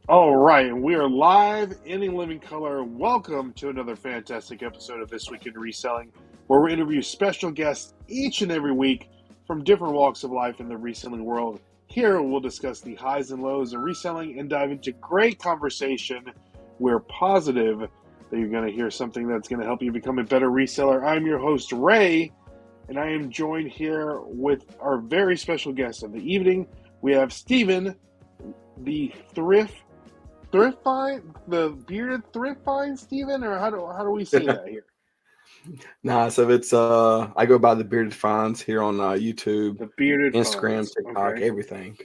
All right, and we are live in a living color. Welcome to another fantastic episode of This Week in Reselling, where we interview special guests each and every week from different walks of life in the reselling world. Here we'll discuss the highs and lows of reselling and dive into great conversation. We're positive that you're going to hear something that's going to help you become a better reseller. I'm your host, Ray, and I am joined here with our very special guest of the evening. We have Steven, the the bearded thrift find, Steven, or how do we say that here? Nah, so it's I go by the Bearded Finds here on YouTube, The bearded Instagram, finds. TikTok, Okay, everything.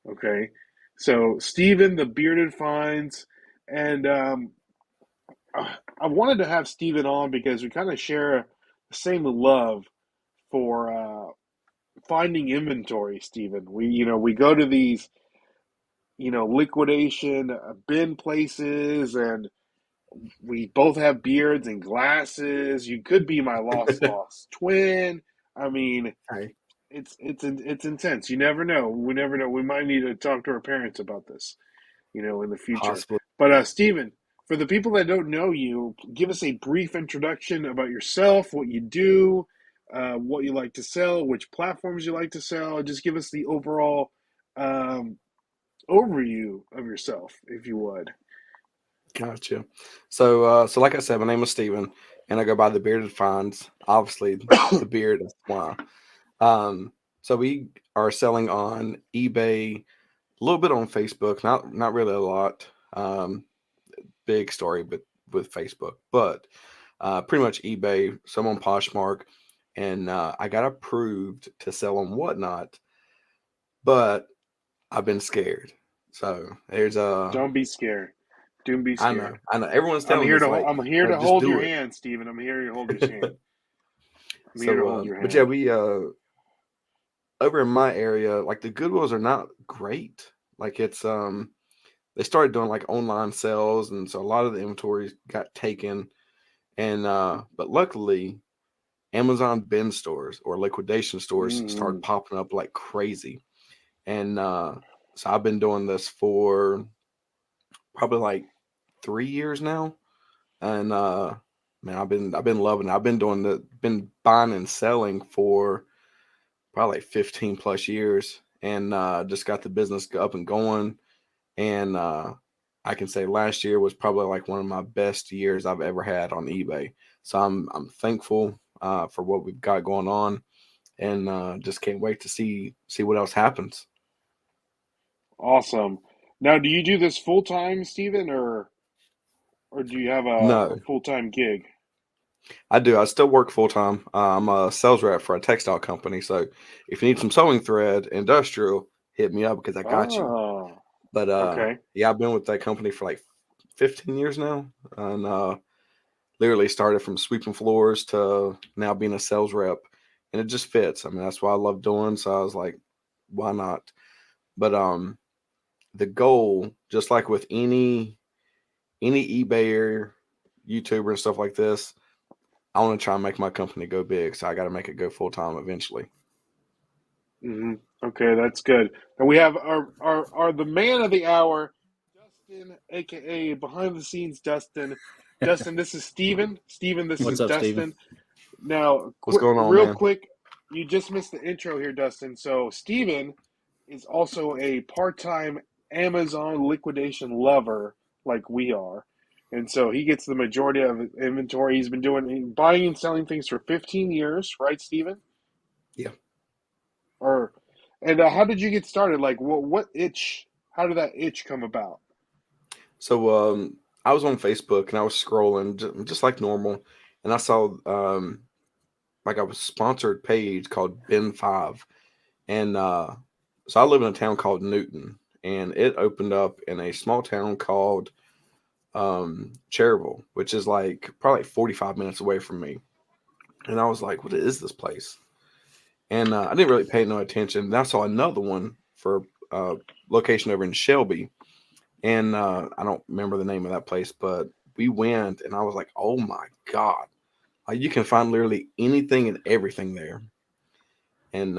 okay. So Steven, the bearded finds, and I wanted to have Steven on because we kind of share the same love for finding inventory. Steven, we go to these liquidation bin places and we both have beards and glasses. You could be my lost twin. I mean, Hey, it's intense. You never know. We never know. We might need to talk to our parents about this, in the future. possibly. But Stephen, for the people that don't know you, give us a brief introduction about yourself, what you do, what you like to sell, which platforms you like to sell. Just give us the overall um, overview of yourself, if you would. Gotcha. So like I said, my name is Steven, and I go by the Bearded Finds. Obviously, the beard is why. So we are selling on eBay, a little bit on Facebook, not really a lot. Big story, but with Facebook, but pretty much eBay, some on Poshmark, and I got approved to sell on Whatnot, but I've been scared. So there's a, Don't be scared. Don't be scared. I know. Everyone's I'm telling me here it's to like, I'm here to just hold your do it. hand, Stephen. I'm here to hold your hand. I'm here to hold your But yeah, hand. we over in my area, like the Goodwills are not great. Like it's they started doing like online sales, and so a lot of the inventory got taken. And but luckily, Amazon bin stores or liquidation stores started Mm, popping up like crazy. And so I've been doing this for probably like 3 years now, and man, I've been loving it. I've been been buying and selling for probably like 15 plus years, and just got the business up and going. And I can say last year was probably like one of my best years I've ever had on eBay. So I'm thankful for what we've got going on, and just can't wait to see what else happens. awesome. Now, do you do this full time, Stephen, or do you have a No, full time gig? I do. I still work full time. I'm a sales rep for a textile company. So if you need some sewing thread, industrial, hit me up because I got you. Oh, But okay. yeah, I've been with that company for like 15 years now, and literally started from sweeping floors to now being a sales rep, and it just fits. I mean, that's what I love doing. So I was like, why not? But the goal, just like with any eBayer, YouTuber, and stuff like this, I want to try and make my company go big. So I got to make it go full time eventually. hmm Okay, that's good. And we have our the man of the hour, Dustin, aka behind the scenes Dustin. Dustin, this is Stephen. Stephen, this What's is up, Steven? Dustin. Now, What's going on, real man? quick, you just missed the intro here, Dustin. So, Steven is also a part time Amazon liquidation lover like we are. And so he gets the majority of inventory. He's been doing buying and selling things for 15 years, right, Steven? Yeah. Or and how did you get started? Like, what itch? How did that itch come about? So I was on Facebook and I was scrolling just like normal, and I saw like a sponsored page called Ben Five, and so I live in a town called Newton, and it opened up in a small town called Cherville, which is like probably 45 minutes away from me. And I was like, what is this place? And I didn't really pay no attention. Then I saw another one for location over in Shelby, and I don't remember the name of that place, but we went, and I was like, oh my god, like you can find literally anything and everything there. And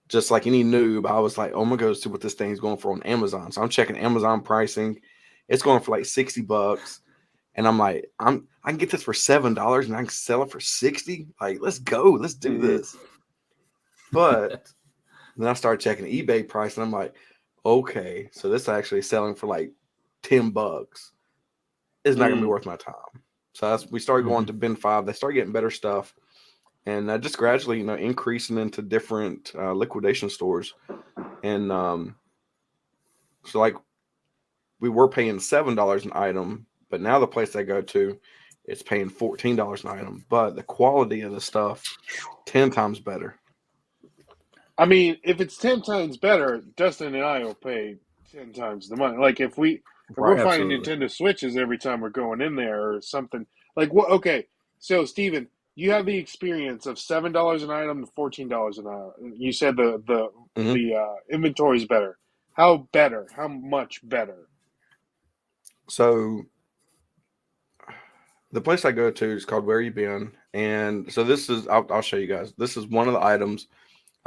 just like any noob, I was like, oh my god, see what this thing's going for on Amazon. So I'm checking Amazon pricing. It's going for like $60. And I'm like, I can get this for $7 and I can sell it for 60. Like, let's go, let's do this. But then I started checking eBay price, and I'm like, okay, so this is actually selling for like $10. It's not gonna be worth my time. So we started going to bin 5. They started getting better stuff, and just gradually, increasing into different liquidation stores. And so like we were paying $7 an item, but now the place I go to, it's paying $14 an item. But the quality of the stuff, 10 times better. I mean, if it's 10 times better, Dustin and I will pay 10 times the money. Like if we're finding Absolutely. Nintendo Switches every time we're going in there or something. Like what? Okay, so Steven, you have the experience of $7 an item to $14 an item. You said the inventory is better. How better? How much better? So the place I go to is called Where You Been, and so this is I'll show you guys. This is one of the items.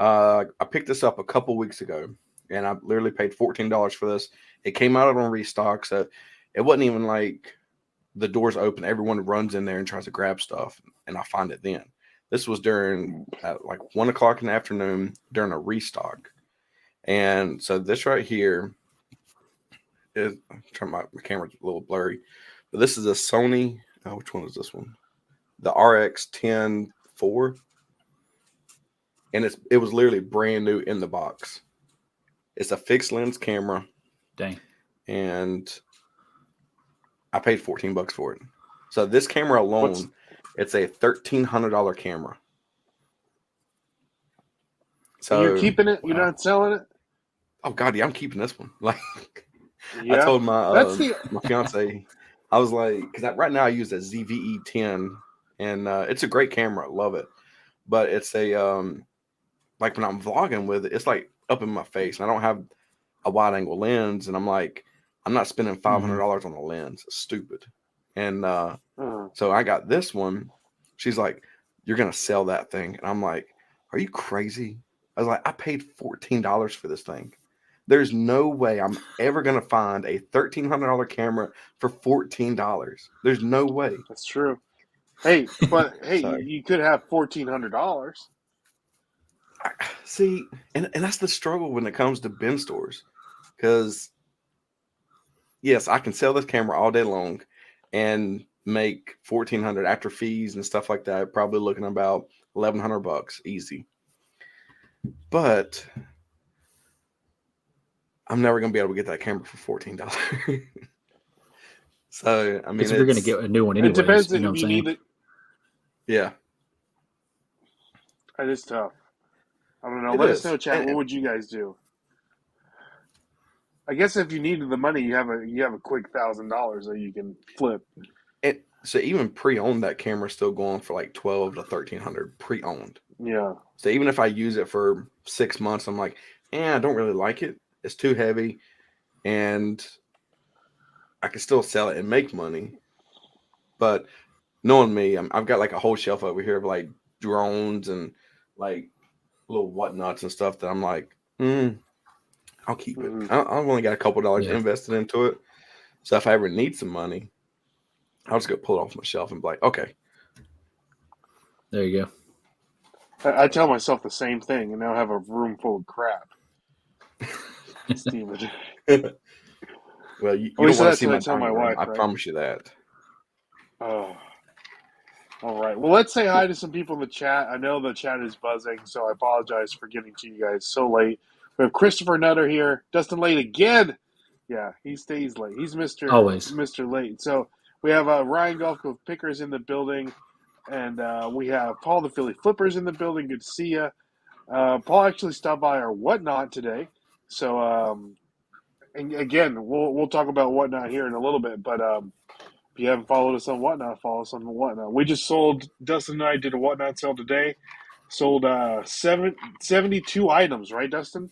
I picked this up a couple weeks ago, and I literally paid $14 for this. It came out on restock, so it wasn't even like the doors open. Everyone runs in there and tries to grab stuff, and I find it then. This was during like 1 o'clock in the afternoon during a restock, and so this right here is. I'm trying my camera's a little blurry, but this is a Sony. Oh, which one is this one? The RX-10 IV, and it was literally brand new in the box. It's a fixed lens camera. Dang. And I paid $14 for it. So this camera alone, it's a $1,300 camera. So you're keeping it? You're not selling it? Oh god, yeah, I'm keeping this one. Like, yeah. I told my my fiance, I was like, because right now I use a ZVE10, and it's a great camera, I love it. But it's a like when I'm vlogging with it, it's like up in my face, and I don't have a wide angle lens, and I'm like, I'm not spending $500 on a lens. It's stupid. And so I got this one. She's like, you're gonna sell that thing, and I'm like, are you crazy? I was like, I paid $14 for this thing. There's no way I'm ever gonna find a $1,300 camera for $14. There's no way. That's true. Hey, but hey, you could have $1,400. See, and that's the struggle when it comes to bin stores, because yes, I can sell this camera all day long and make $1,400 after fees and stuff like that. Probably looking about $1,100 easy. But I'm never gonna be able to get that camera for $14. So I mean, we're gonna get a new one anyway. It depends you know if you need it. Yeah, it is tough. I don't know. Let us know, chat. What would you guys do? I guess if you needed the money, you have a quick $1,000 that you can flip. So even pre-owned, that camera's still going for like $1,200 to $1,300 pre-owned. Yeah. So even if I use it for 6 months, I'm like, I don't really like it. It's too heavy, and I can still sell it and make money. But knowing me, I've got like a whole shelf over here of like drones and like little whatnots and stuff that I'm like, I'll keep it. I've only got a couple dollars invested into it. So if I ever need some money, I'll just go pull it off my shelf and be like, okay. There you go. I tell myself the same thing, and now I have a room full of crap. Steven. Well, you don't want to see my dining room. Wife, I promise you that. Oh. All right. Well, let's say hi to some people in the chat. I know the chat is buzzing, so I apologize for getting to you guys so late. We have Christopher Nutter here. Dustin late again. Yeah, he stays late. He's Mr. Late. So we have Ryan Golf with Pickers in the building, and we have Paul the Philly Flippers in the building. Good to see you. Paul actually stopped by our Whatnot today. So, and again, we'll talk about Whatnot here in a little bit, but if you haven't followed us on Whatnot, follow us on Whatnot. We just sold, Dustin and I did a Whatnot sale today. Sold 72 items, right, Dustin?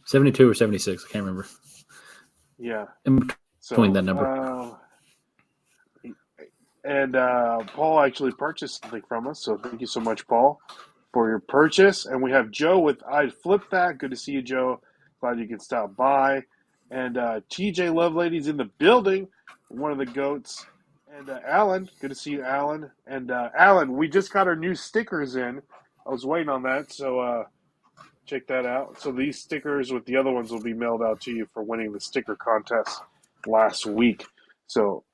72 or 76, I can't remember. Yeah. In between that number. And Paul actually purchased something from us, so thank you so much, Paul, for your purchase. And we have Joe with I'd Flip That. Good to see you, Joe. Glad you can stop by. And TJ Loveladies in the building, one of the goats. And Alan, good to see you, Alan. And Alan, we just got our new stickers in. I was waiting on that, so check that out. So these stickers with the other ones will be mailed out to you for winning the sticker contest last week. So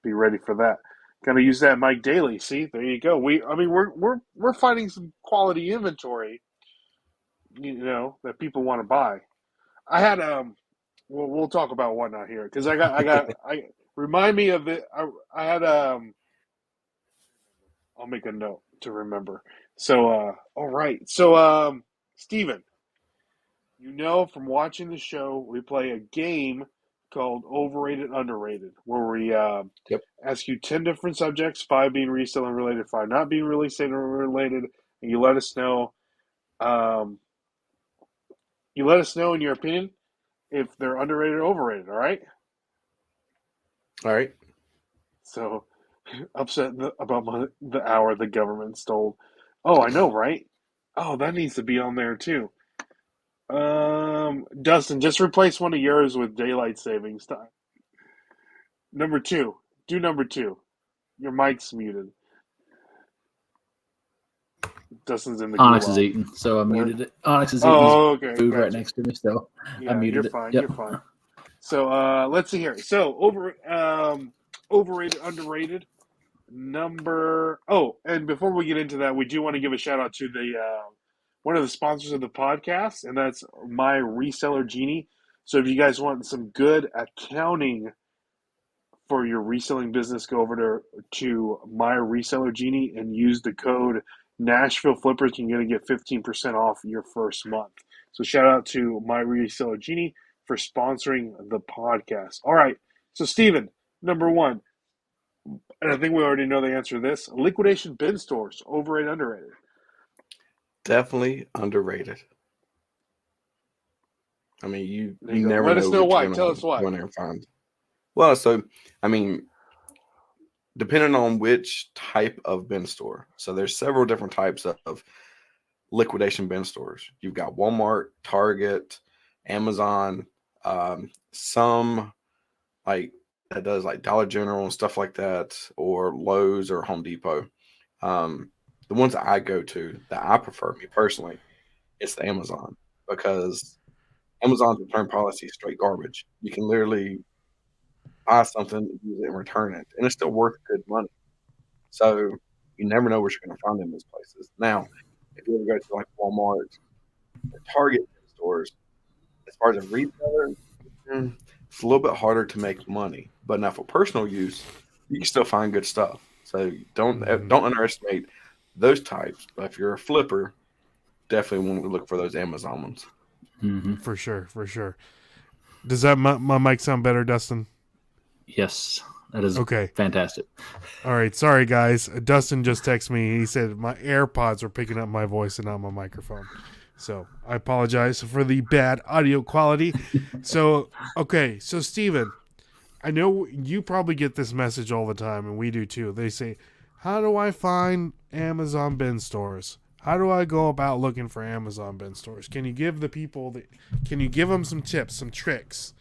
be ready for that. Gonna use that Mike Daly. See, there you go. We're finding some quality inventory, that people want to buy. I had we'll talk about one out here because I remind me of it. I had I'll make a note to remember. So all right. So Steven, from watching the show, we play a game called Overrated, Underrated, where we ask you 10 different subjects, 5 being reselling related, 5 not being reselling related, and you let us know. You let us know in your opinion if they're underrated or overrated. All right. All right. So upset about the hour the government stole. Oh, I know, right? Oh, that needs to be on there too. Dustin, just replace one of yours with daylight savings time. Number 2. Do number 2. Your mic's muted. Dustin's in the Onyx gulag. is eating, so I muted it. Onyx is eating okay. food Gotcha. right next to me, so Yeah, I muted you're fine. it. Yep. You're fine. So let's see here. So overrated, underrated. And before we get into that, we do want to give a shout out to the one of the sponsors of the podcast, and that's My Reseller Genie. So if you guys want some good accounting for your reselling business, go over to My Reseller Genie and use the code Nashville Flippers. You're going to get 15% off your first month. So shout out to My Reseller Genie for sponsoring the podcast. All right. So Steven, number 1, and I think we already know the answer to this. Liquidation bin stores, overrated, underrated? Definitely underrated. I mean, you never Let know us know what why. you're Tell us why. going there and find. Well, so I mean, depending on which type of bin store. So there's several different types of liquidation bin stores. You've got Walmart, Target, Amazon, some like that does like Dollar General and stuff like that, or Lowe's or Home Depot. The ones that I go to that I prefer, me personally, it's the Amazon, because Amazon's return policy is straight garbage. You can literally buy something, use it, and return it, and it's still worth good money. So you never know what you're going to find in those places. Now, if you ever go to like Walmart or Target stores, as far as a retailer, it's a little bit harder to make money. But now for personal use, you can still find good stuff. So don't underestimate those types. But if you're a flipper, definitely want to look for those Amazon ones. Mm-hmm. For sure. Does that my mic sound better, Dustin? Yes, that is okay. Fantastic. All right, sorry guys. Dustin just texted me. He said my AirPods are picking up my voice and not my microphone. So I apologize for the bad audio quality. So Steven, I know you probably get this message all the time, and we do too. They say, how do I find Amazon bin stores? How do I go about looking for Amazon bin stores? Can you give the people can you give them some tips, some tricks?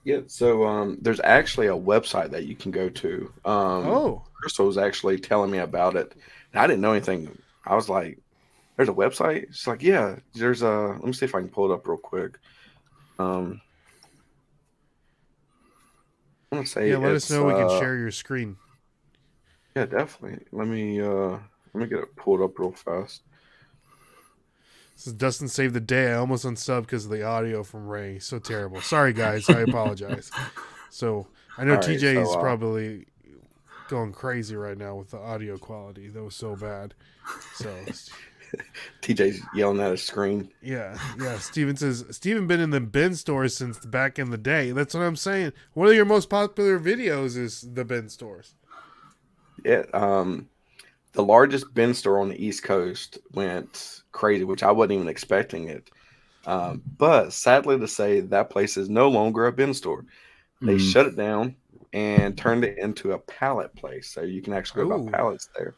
Yeah, so there's actually a website that you can go to. Crystal was actually telling me about it, and I didn't know anything. I was like, there's a website? She's like, yeah, there's a, let me see if I can pull it up real quick. I'm going to say let us know we can share your screen. Yeah, definitely. Let me get it pulled up real fast. This is Dustin saved the day. I almost unsubbed because of the audio from Ray. So terrible. Sorry, guys. I apologize. So I know TJ is probably going crazy right now with the audio quality. That was so bad. So TJ's yelling at his screen. Yeah. Steven says, Steven been in the bin stores since back in the day. That's what I'm saying. One of your most popular videos is the bin stores. Yeah. The largest bin store on the East Coast went crazy, which I wasn't even expecting it. But sadly to say, that place is no longer a bin store. They shut it down and turned it into a pallet place. So you can actually go buy pallets there.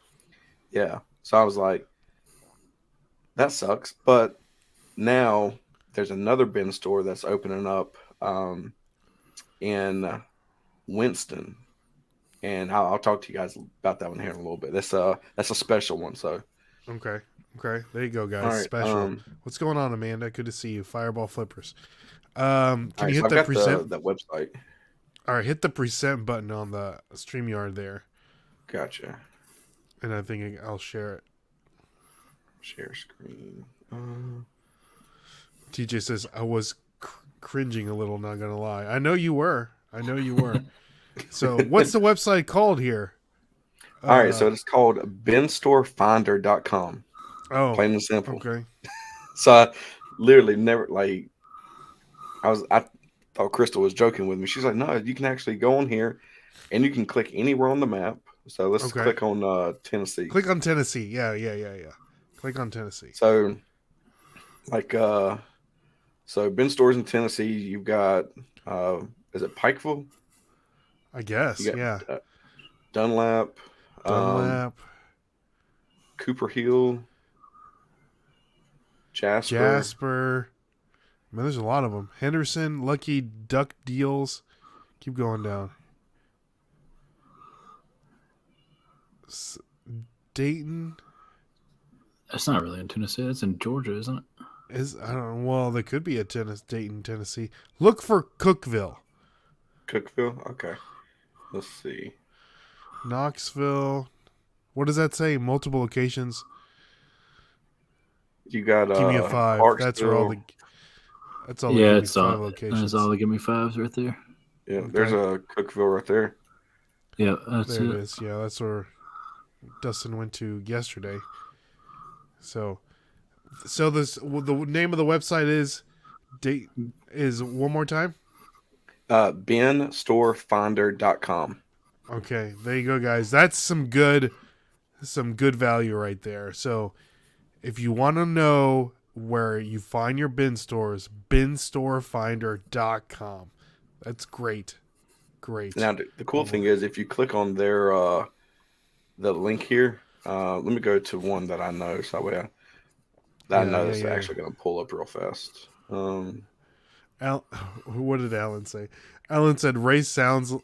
Yeah. So I was like, that sucks. But now there's another bin store that's opening up in Winston, and I'll talk to you guys about that one here in a little bit. That's a special one. So Okay. Okay. There you go, all guys. right, Special. What's going on, Amanda? Good to see you. Fireball Flippers. all Can right. you So hit I've that got present? that website. All right, hit the present button on the StreamYard there, Gotcha. and I think I'll share it. Share screen. TJ says I was cringing a little. Not gonna lie. I know you were. I know you were. So, what's the website called here? All right, so it's called binstorefinder.com. Oh, Plain and simple. okay. So I literally never I thought Crystal was joking with me. She's like, no, you can actually go on here and you can click anywhere on the map. So let's click on Tennessee. Click on Tennessee. Yeah. Click on Tennessee. So so bin stores in Tennessee, you've got is it Pikeville? I guess. You got, Yeah. Dunlap. Cooper Hill. Jasper. Man, there's a lot of them. Henderson, Lucky Duck Deals. Keep going down. Dayton. That's not really in Tennessee. That's in Georgia, isn't it? I don't know. Well, there could be a Dayton, Tennessee. Look for Cookville. Cookville? Okay. Let's see. Knoxville. What does that say? Multiple locations. You got give me a 5. That's where all the. That's all. Yeah, it's all. Locations. That's all the give me 5s right there. Yeah, okay. There's a Cookville right there. Yeah, that's there it is. Yeah, that's where Dustin went to yesterday. So the name of the website is one more time. binstorefinder.com. Okay, there you go, guys. That's some good value right there. So if you want to know where you find your bin stores, binstorefinder.com. That's great. Great. Now the cool thing is if you click on their the link here, let me go to one that I know so I know it's actually going to pull up real fast. What did Alan say? Alan said Ray's sound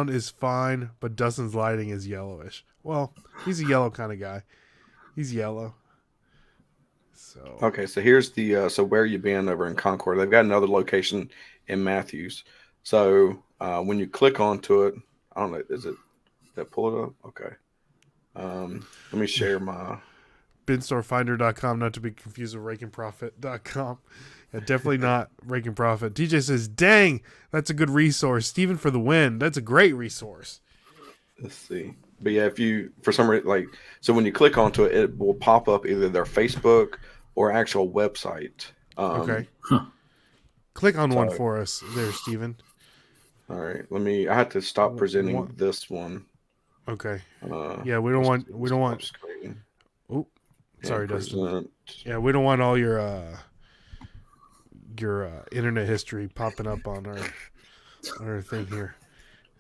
is fine, but Dustin's lighting is yellowish. Well, he's a yellow kind of guy. He's yellow. So okay, so here's the so where you been over in Concord. They've got another location in Matthews. So when you click onto it, I don't know, did that pull it up? Okay. Let me share my binstorefinder.com, not to be confused with rakeandprofit.com. Yeah, definitely not Rake and Profit. DJ says, dang, that's a good resource. Steven for the win. That's a great resource. Let's see. But yeah, if you, for some reason, so when you click onto it, it will pop up either their Facebook or actual website. Okay. Click on one for us there, Steven. All right. I have to stop presenting this one. Okay. Yeah, we don't want. Screen. Oh, sorry, Dustin. Yeah, we don't want all your internet history popping up on our thing here.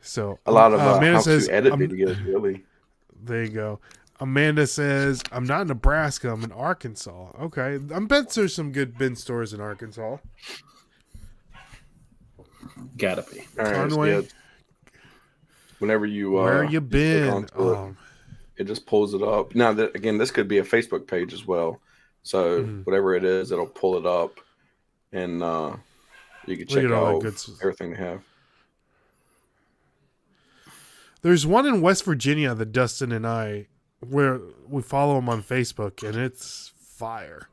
So a lot of Amanda how says, to edit videos, really. There you go. Amanda says, I'm not in Nebraska, I'm in Arkansas. Okay. I bet there's some good bin stores in Arkansas. Gotta be. All right, yeah. Whenever you where you been? It just pulls it up. Now that again, this could be a Facebook page as well. So whatever it is, it'll pull it up, and you can check out everything they have. There's one in West Virginia that Dustin and I, where we follow him on Facebook, and it's fire.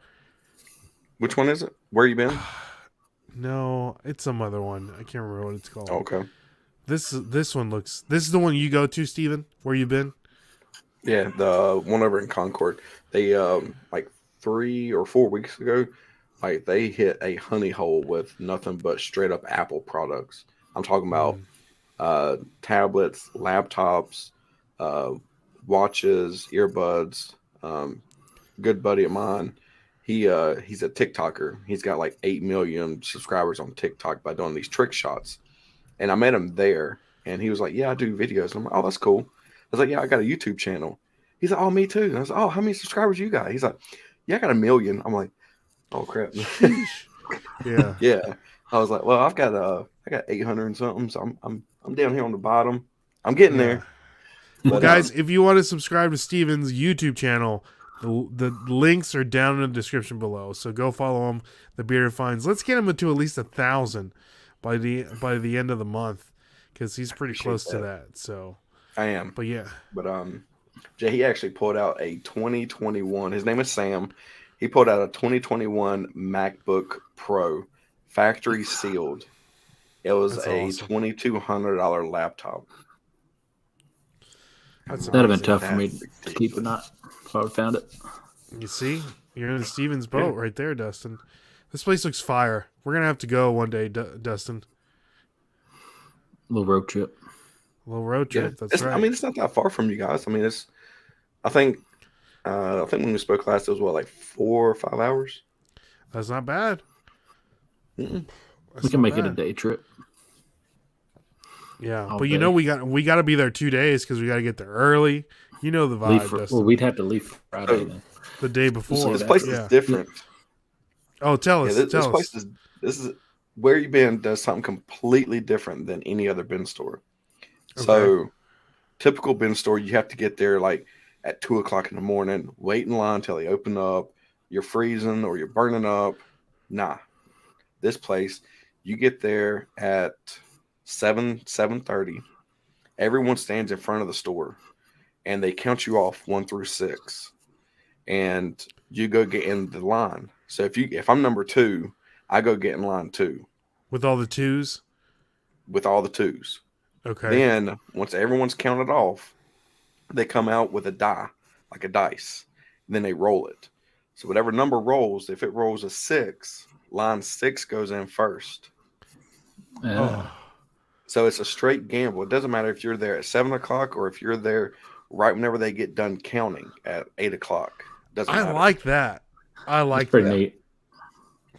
Which one is it? Where you been? No, it's some other one. I can't remember what it's called. Okay. This one looks. This is the one you go to, Steven? Where you been? Yeah, the one over in Concord. They like 3 or 4 weeks ago, like they hit a honey hole with nothing but straight up Apple products. I'm talking about tablets, laptops, watches, earbuds. Good buddy of mine. He's a TikToker. He's got like 8 million subscribers on TikTok by doing these trick shots. And I met him there, and he was like, "Yeah, I do videos." And I'm like, "Oh, that's cool." I was like, "Yeah, I got a YouTube channel." He's like, "Oh, me too." And I was like, "Oh, how many subscribers you got?" He's like, yeah, I got $1 million. I'm like, oh crap. Yeah. Yeah. I was like, well, I got 800 and something, so I'm down here on the bottom. I'm getting Yeah. there. Well, But guys, if you want to subscribe to Steven's YouTube channel, the links are down in the description below. So go follow him, The Bearded Finds. Let's get him to at least 1,000 by the end of the month, because he's pretty appreciate close to that. that. So, I am. but yeah, But Jay, he actually pulled out a 2021. His name is Sam. He pulled out a 2021 MacBook Pro, factory sealed. It was That's a awesome. $2,200 laptop. That's That'd have amazing. been tough for me That's to keep or not if I would have found it. You see, you're in Steven's boat right there, Dustin. This place looks fire. We're gonna have to go one day, Dustin. Little road trip. A little road Yeah, trip. That's right. I mean, it's not that far from you guys. I mean, it's. I think when we spoke last, it was what, like 4 or 5 hours. That's not bad. Mm-mm. That's We can not make it a bad. day trip. Yeah, all but you day. know we got to be there 2 days because we got to get there early. You know the vibe, Dustin. Well, we'd have to leave Friday then. The day before. This place yeah. is different. Oh, tell Yeah, us. this tell place us. is where you been does something completely different than any other bin store. So, typical bin store, you have to get there like at 2:00 in the morning, wait in line until they open up. You're freezing or you're burning up. Nah, this place, you get there at 7:30. Everyone stands in front of the store, and they count you off 1 through 6, and you go get in the line. So if I'm number 2, I go get in line 2 With all the twos. with all the 2s. Okay. Then once everyone's counted off, they come out with a die, like a dice. And then they roll it. So whatever number rolls, if it rolls a 6, line 6 goes in first. Oh, So it's a straight gamble. It doesn't matter if you're there at 7:00 or if you're there right whenever they get done counting at 8:00. Doesn't I matter. like that. I That's like pretty that. neat.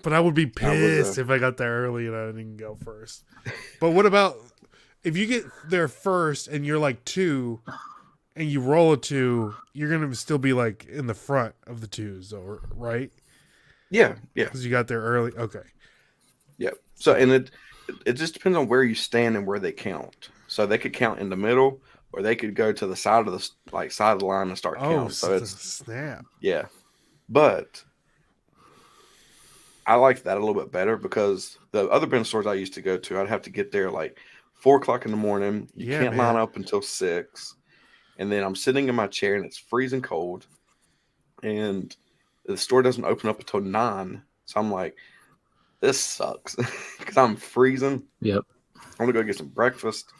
But I would be I was, pissed if I got there early and I didn't go first. But what about if you get there first and you're like 2 and you roll a 2, you're going to still be like in the front of the 2s, though, right? Yeah. Because you got there early. Okay. Yeah. So and it just depends on where you stand and where they count. So they could count in the middle, or they could go to the side of the line and start Oh, counting. So it's snap. yeah. But I like that a little bit better because the other bin stores I used to go to, I'd have to get there like 4:00 in the morning. You Yeah, can't man. line up until 6. And then I'm sitting in my chair and it's freezing cold. And the store doesn't open up until 9. So I'm like, this sucks because I'm freezing. Yep. I'm going to go get some breakfast.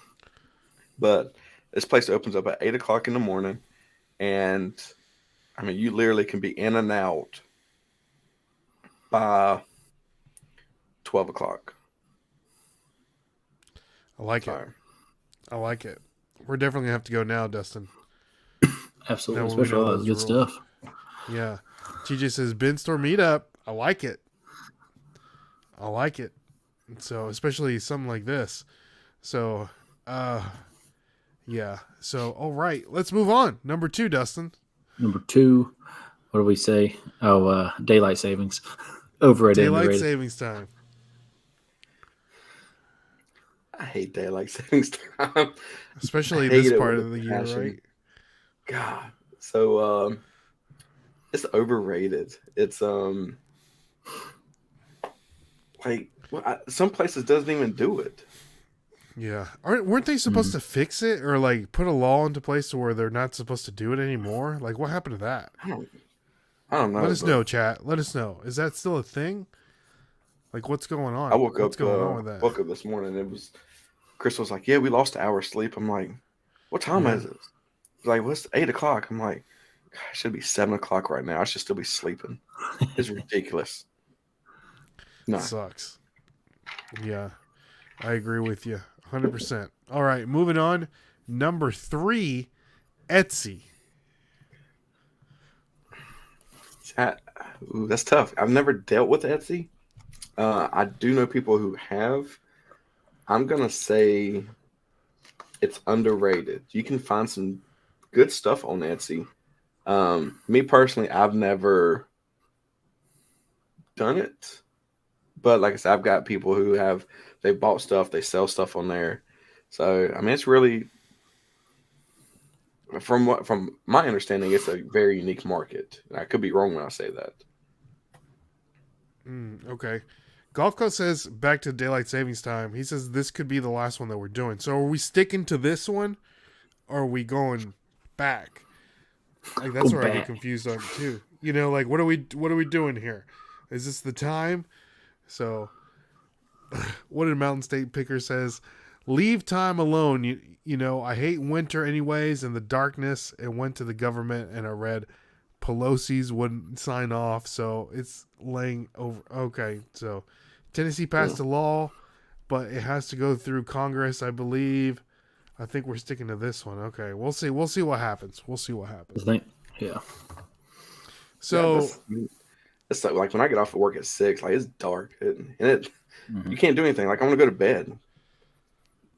But this place opens up at 8:00 in the morning. And I mean, you literally can be in and out by 12:00. I like it. So, I like it. We're definitely going to have to go now, Dustin. Absolutely. Now we Especially know all that those good rules. stuff. Yeah. TJ says, bin store meetup. I like it. I like it. So, especially something like this. So, yeah. So, all right. Let's move on. Number 2, Dustin. Number 2, what do we say? Oh, daylight savings. Overrated. Daylight underrated. savings time. I hate daylight savings time. Especially I hate this it part with of a the year, passion. right? God. So it's overrated. It's like some places doesn't even do it. Yeah. Weren't they supposed to fix it or like put a law into place to where they're not supposed to do it anymore? Like what happened to that? I don't know. Let us but know, chat. Let us know. Is that still a thing? Like what's going on? I woke what's up going on with that? woke up this morning. It was Chris was like, "Yeah, we lost an hour of sleep." I'm like, "What time Yeah. is it?" He's like, "Well, it's 8:00." I'm like, "God, it should be 7:00 right now. I should still be sleeping." It's ridiculous. No. Sucks. Yeah. I agree with you 100%. All right, moving on. Number 3, Etsy. That's tough. I've never dealt with Etsy. I do know people who have. I'm gonna say it's underrated. You can find some good stuff on Etsy. Me personally, I've never done it, but like I said, I've got people who they bought stuff, they sell stuff on there. So I mean, it's really from my understanding, it's a very unique market. I could be wrong when I say that. Okay. Golf Coast says back to daylight savings time. He says this could be the last one that we're doing. So are we sticking to this one, or are we going back? Like that's where I get confused on too. You know, like what are we doing here? Is this the time? So, what did Mountain State Picker says? Leave time alone. You know, I hate winter anyways, and the darkness. It went to the government, and I read Pelosi's wouldn't sign off, so it's laying over. Okay, so Tennessee passed a law, but it has to go through Congress, I believe. I think we're sticking to this one. Okay, we'll see. We'll see what happens. Yeah. So it's like when I get off of work at 6, like it's dark, and you can't do anything. Like I want to go to bed.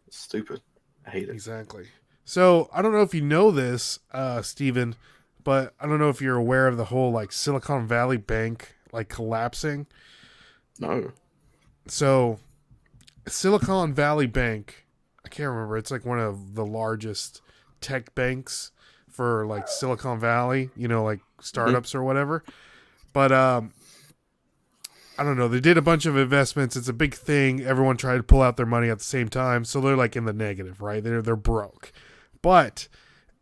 It's stupid. I hate it. Exactly. So I don't know if you know this, Steven, but I don't know if you're aware of the whole like Silicon Valley Bank like collapsing. No. So Silicon Valley Bank, I can't remember. It's like one of the largest tech banks for like Silicon Valley, you know, like startups or whatever. But I don't know. They did a bunch of investments. It's a big thing. Everyone tried to pull out their money at the same time, so they're like in the negative, right? They're broke. But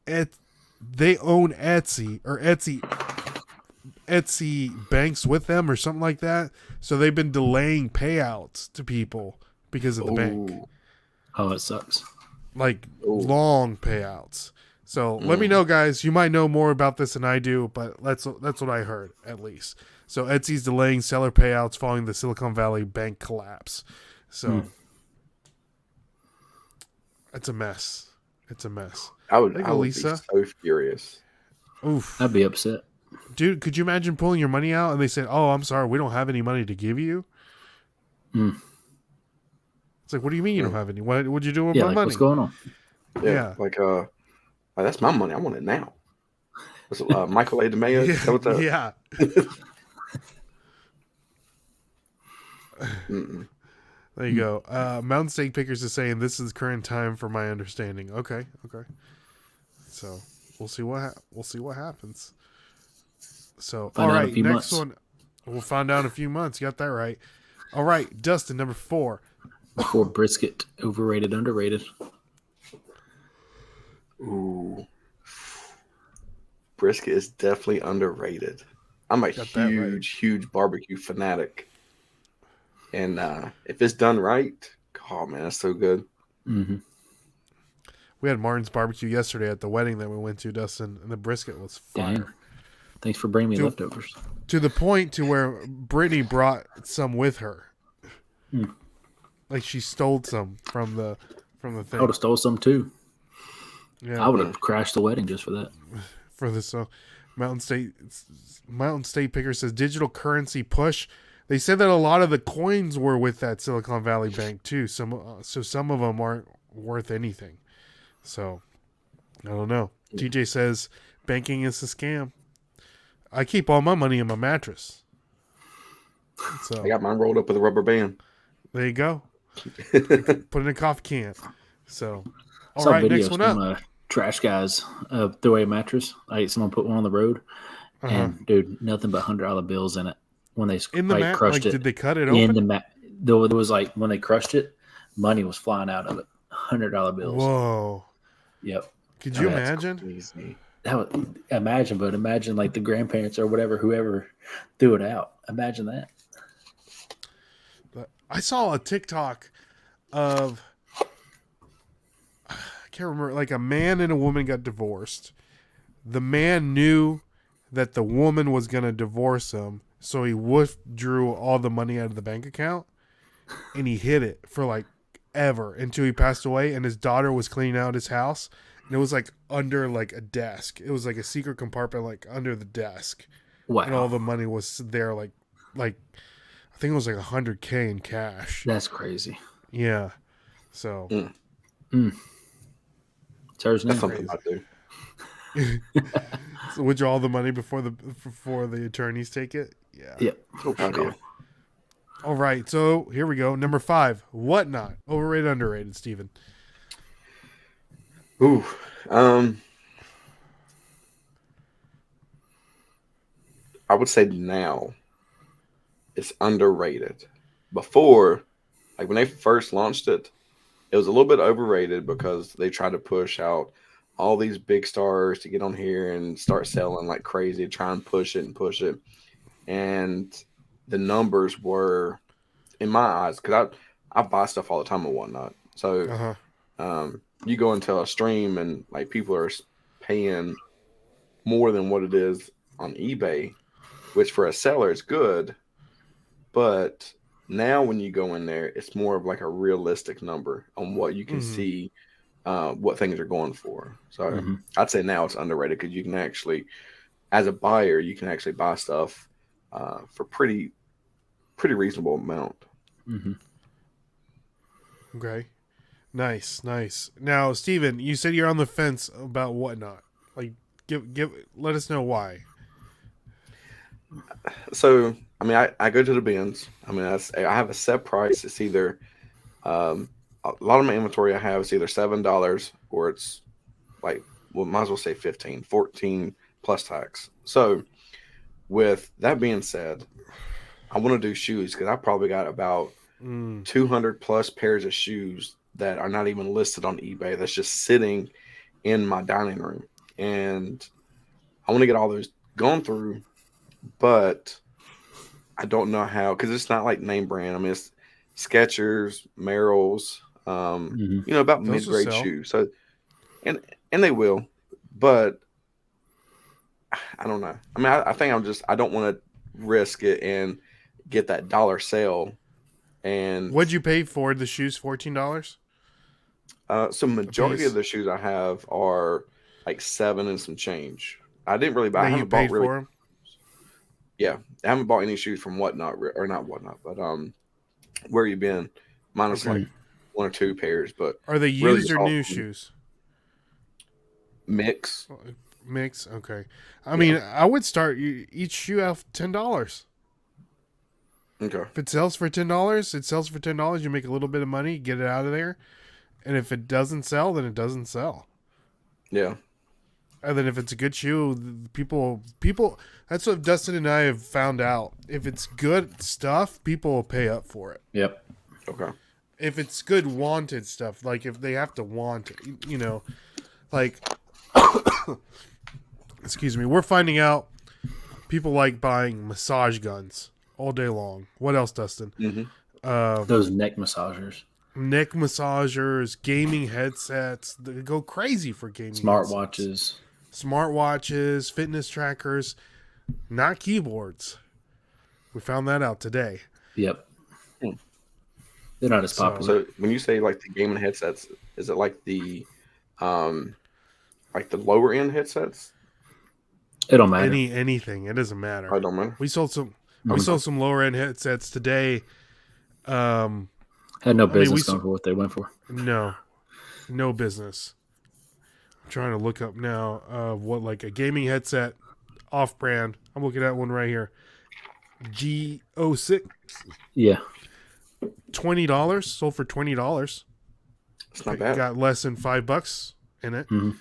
they own Etsy banks with them or something like that. So they've been delaying payouts to people because of the bank. Oh, it sucks. Like long payouts. So let me know, guys. You might know more about this than I do, but that's what I heard, at least. So Etsy's delaying seller payouts following the Silicon Valley Bank collapse. So it's a mess. It's a mess. I would be so furious. Oof. I'd be upset. Dude, could you imagine pulling your money out and they said, "Oh, I'm sorry, we don't have any money to give you"? It's like, what do you mean you don't have any? What'd you do with my money? What's going on? Yeah. Like that's my money. I want it now. Was it Michael A. DeMeo? Yeah. There you go. Mountain State Pickers is saying this is current time for my understanding. Okay. So we'll see what happens. So all right, next one we'll find out in a few months. You got that right. All right, Dustin, number 4. Before brisket, overrated, underrated. Ooh, brisket is definitely underrated. I'm a huge barbecue fanatic, and if it's done right, oh man, that's so good. Mm-hmm. We had Martin's barbecue yesterday at the wedding that we went to, Dustin, and the brisket was fire. Dang. Thanks for bringing me leftovers. To the point to where Brittany brought some with her. Like she stole some from the thing. I would have stole some too. Yeah, I would have crashed the wedding just for that. For this, Mountain State Picker says digital currency push. They said that a lot of the coins were with that Silicon Valley Bank too. Some of them aren't worth anything. So I don't know. TJ says banking is a scam. I keep all my money in my mattress. So I got mine rolled up with a rubber band. There you go. Put it in a coffee can. So, all right, next one up. Trash guys threw away a mattress. Someone put one on the road, and dude, nothing but $100 bills in it. When they crushed it, did they cut it open? There was like when they crushed it, money was flying out of it. $100 bills. Whoa. Yep. Could you imagine? Imagine like the grandparents or whoever threw it out. Imagine that. I saw a TikTok of, I can't remember, like a man and a woman got divorced. The man knew that the woman was going to divorce him, so he withdrew all the money out of the bank account, and he hid it for like ever until he passed away, and his daughter was cleaning out his house, and it was like under like a desk. It was like a secret compartment like under the desk. Wow. And all the money was there like I think it was like $100K in cash. That's crazy. Yeah. So. That's something I do. So withdraw all the money before the attorneys take it. Yeah. Yep. Okay. All right, so here we go. Number 5, Whatnot. Overrated, underrated, Steven. Ooh. I would say now it's underrated. Before, like when they first launched it, it was a little bit overrated because they tried to push out all these big stars to get on here and start selling like crazy, try and push it and push it. And the numbers were, in my eyes, because I buy stuff all the time and whatnot. So you go into a stream and like people are paying more than what it is on eBay, which for a seller is good. But now when you go in there, it's more of like a realistic number on what you can see, what things are going for. So I'd say now it's underrated because you can actually, as a buyer, you can actually buy stuff for pretty reasonable amount. Okay. Nice. Now, Steven, you said you're on the fence about Whatnot. Like, let us know why. So, I mean, I go to the bins. I mean, I have a set price. It's either a lot of my inventory I have is either $7 or it's like, well, might as well say 15, 14 plus tax. So, with that being said, I want to do shoes because I probably got about 200 plus pairs of shoes that are not even listed on eBay. That's just sitting in my dining room, and I want to get all those gone through. But I don't know how, because it's not like name brand. I mean, it's Skechers, Merrell's, about Those will mid-grade sell. shoes. So, and they will, but I don't know. I mean, I think I don't want to risk it and get that dollar sale. And What'd you pay for the shoes? $14. So majority piece? of the shoes I have are like 7 and some change. I didn't really buy. I That you haven't bought paid really. for them? Yeah, I haven't bought any shoes from Whatnot or not Whatnot, but where you been? Minus Okay. like 1 or 2 pairs, but Are they really used it's or all new shoes? mix. Mix. Okay. I mean, I would start each shoe out $10. Okay. If it sells for $10, it sells for $10. You make a little bit of money, get it out of there, and if it doesn't sell, then it doesn't sell. Yeah. And then if it's a good shoe, people. That's what Dustin and I have found out. If it's good stuff, people will pay up for it. Yep. Okay. If it's good wanted stuff, like if they have to want it, like excuse me, we're finding out people like buying massage guns all day long. What else, Dustin? Those neck massagers, Neck massagers, gaming headsets. They go crazy for gaming headsets. Smartwatches, fitness trackers, not keyboards. We found that out today. Yep. They're not as popular. So when you say like the gaming headsets, is it like the lower end headsets? It don't matter. Anything. It doesn't matter. I don't matter. We sold some lower end headsets today. Had no business going for what they went for. No business. I'm trying to look up now what like a gaming headset off brand. I'm looking at one right here. G06. Yeah. $20. Sold for $20. It's not bad. Got less than $5 in it. Mm-hmm.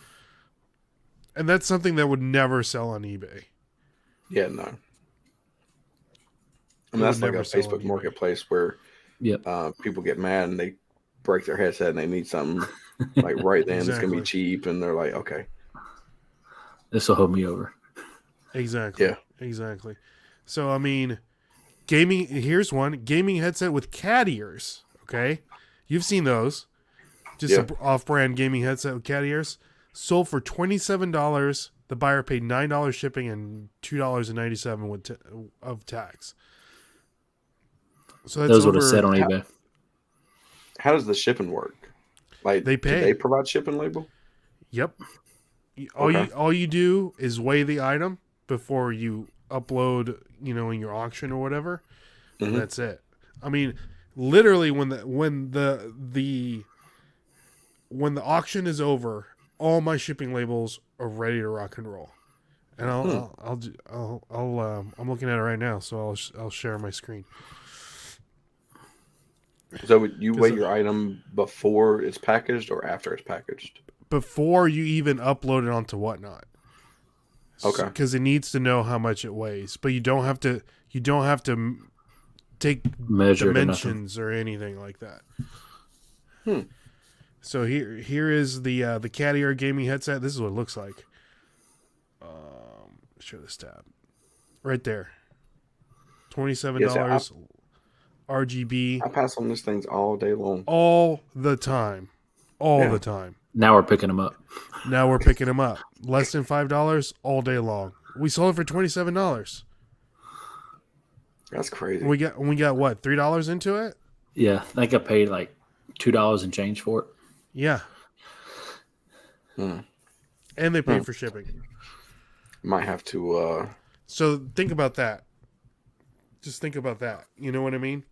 And that's something that would never sell on eBay. Yeah, no. I mean, that's like a Facebook marketplace where people get mad and they break their headset and they need something like right then. It's going to be cheap. And they're like, okay. This will hold me over. Exactly. Yeah. Exactly. So, I mean, here's one. Gaming headset with cat ears. Okay? You've seen those. Just an off-brand gaming headset with cat ears. Sold for $27. The buyer paid $9 shipping and $2.97 of tax. So that's those would have set on eBay. How does the shipping work? Like they pay. Do they provide shipping label? Yep. All you do is weigh the item before you upload, in your auction or whatever. And that's it. I mean, literally when the auction is over, all my shipping labels are ready to rock and roll. And I'm looking at it right now, so I'll share my screen. So you weigh your item before it's packaged or after it's packaged? Before you even upload it onto Whatnot. Okay. Because it needs to know how much it weighs, but you don't have to take Measure dimensions or anything like that. So here is the Cat Ear gaming headset. This is what it looks like. Show this tab right there. $27 RGB. I pass on these things all day long. All the time. The time. Now we're picking them up. Now we're picking them up. Less than $5 all day long. We sold it for $27. That's crazy. We got what, $3 into it? Yeah, I think I paid like $2 and change for it. Yeah. And they paid for shipping. Might have to. So think about that. Just think about that. You know what I mean?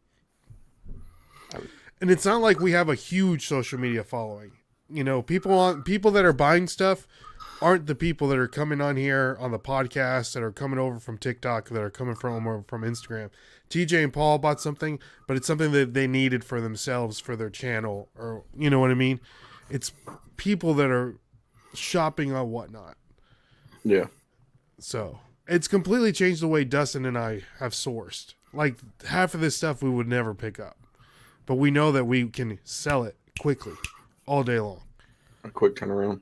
And it's not like we have a huge social media following. You know, people that are buying stuff aren't the people that are coming on here on the podcast, that are coming over from TikTok, that are coming from Instagram. TJ and Paul bought something, but it's something that they needed for themselves, for their channel, or you know what I mean? It's people that are shopping on Whatnot. Yeah. So it's completely changed the way Dustin and I have sourced. Like half of this stuff we would never pick up, but we know that we can sell it quickly, all day long. A quick turnaround.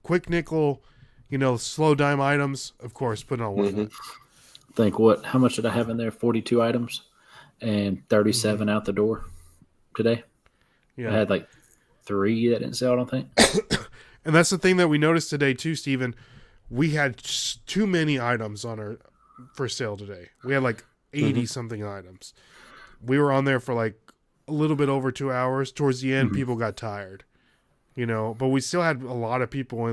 Quick nickel, slow dime items, of course, put it on Whatnot. How much did I have in there? 42 items and 37 out the door today. Yeah. I had like 3 that didn't sell, I don't think. And that's the thing that we noticed today too, Steven. We had too many items for sale today. We had like 80 something items. We were on there for like a little bit over 2 hours. Towards the end, people got tired, but we still had a lot of people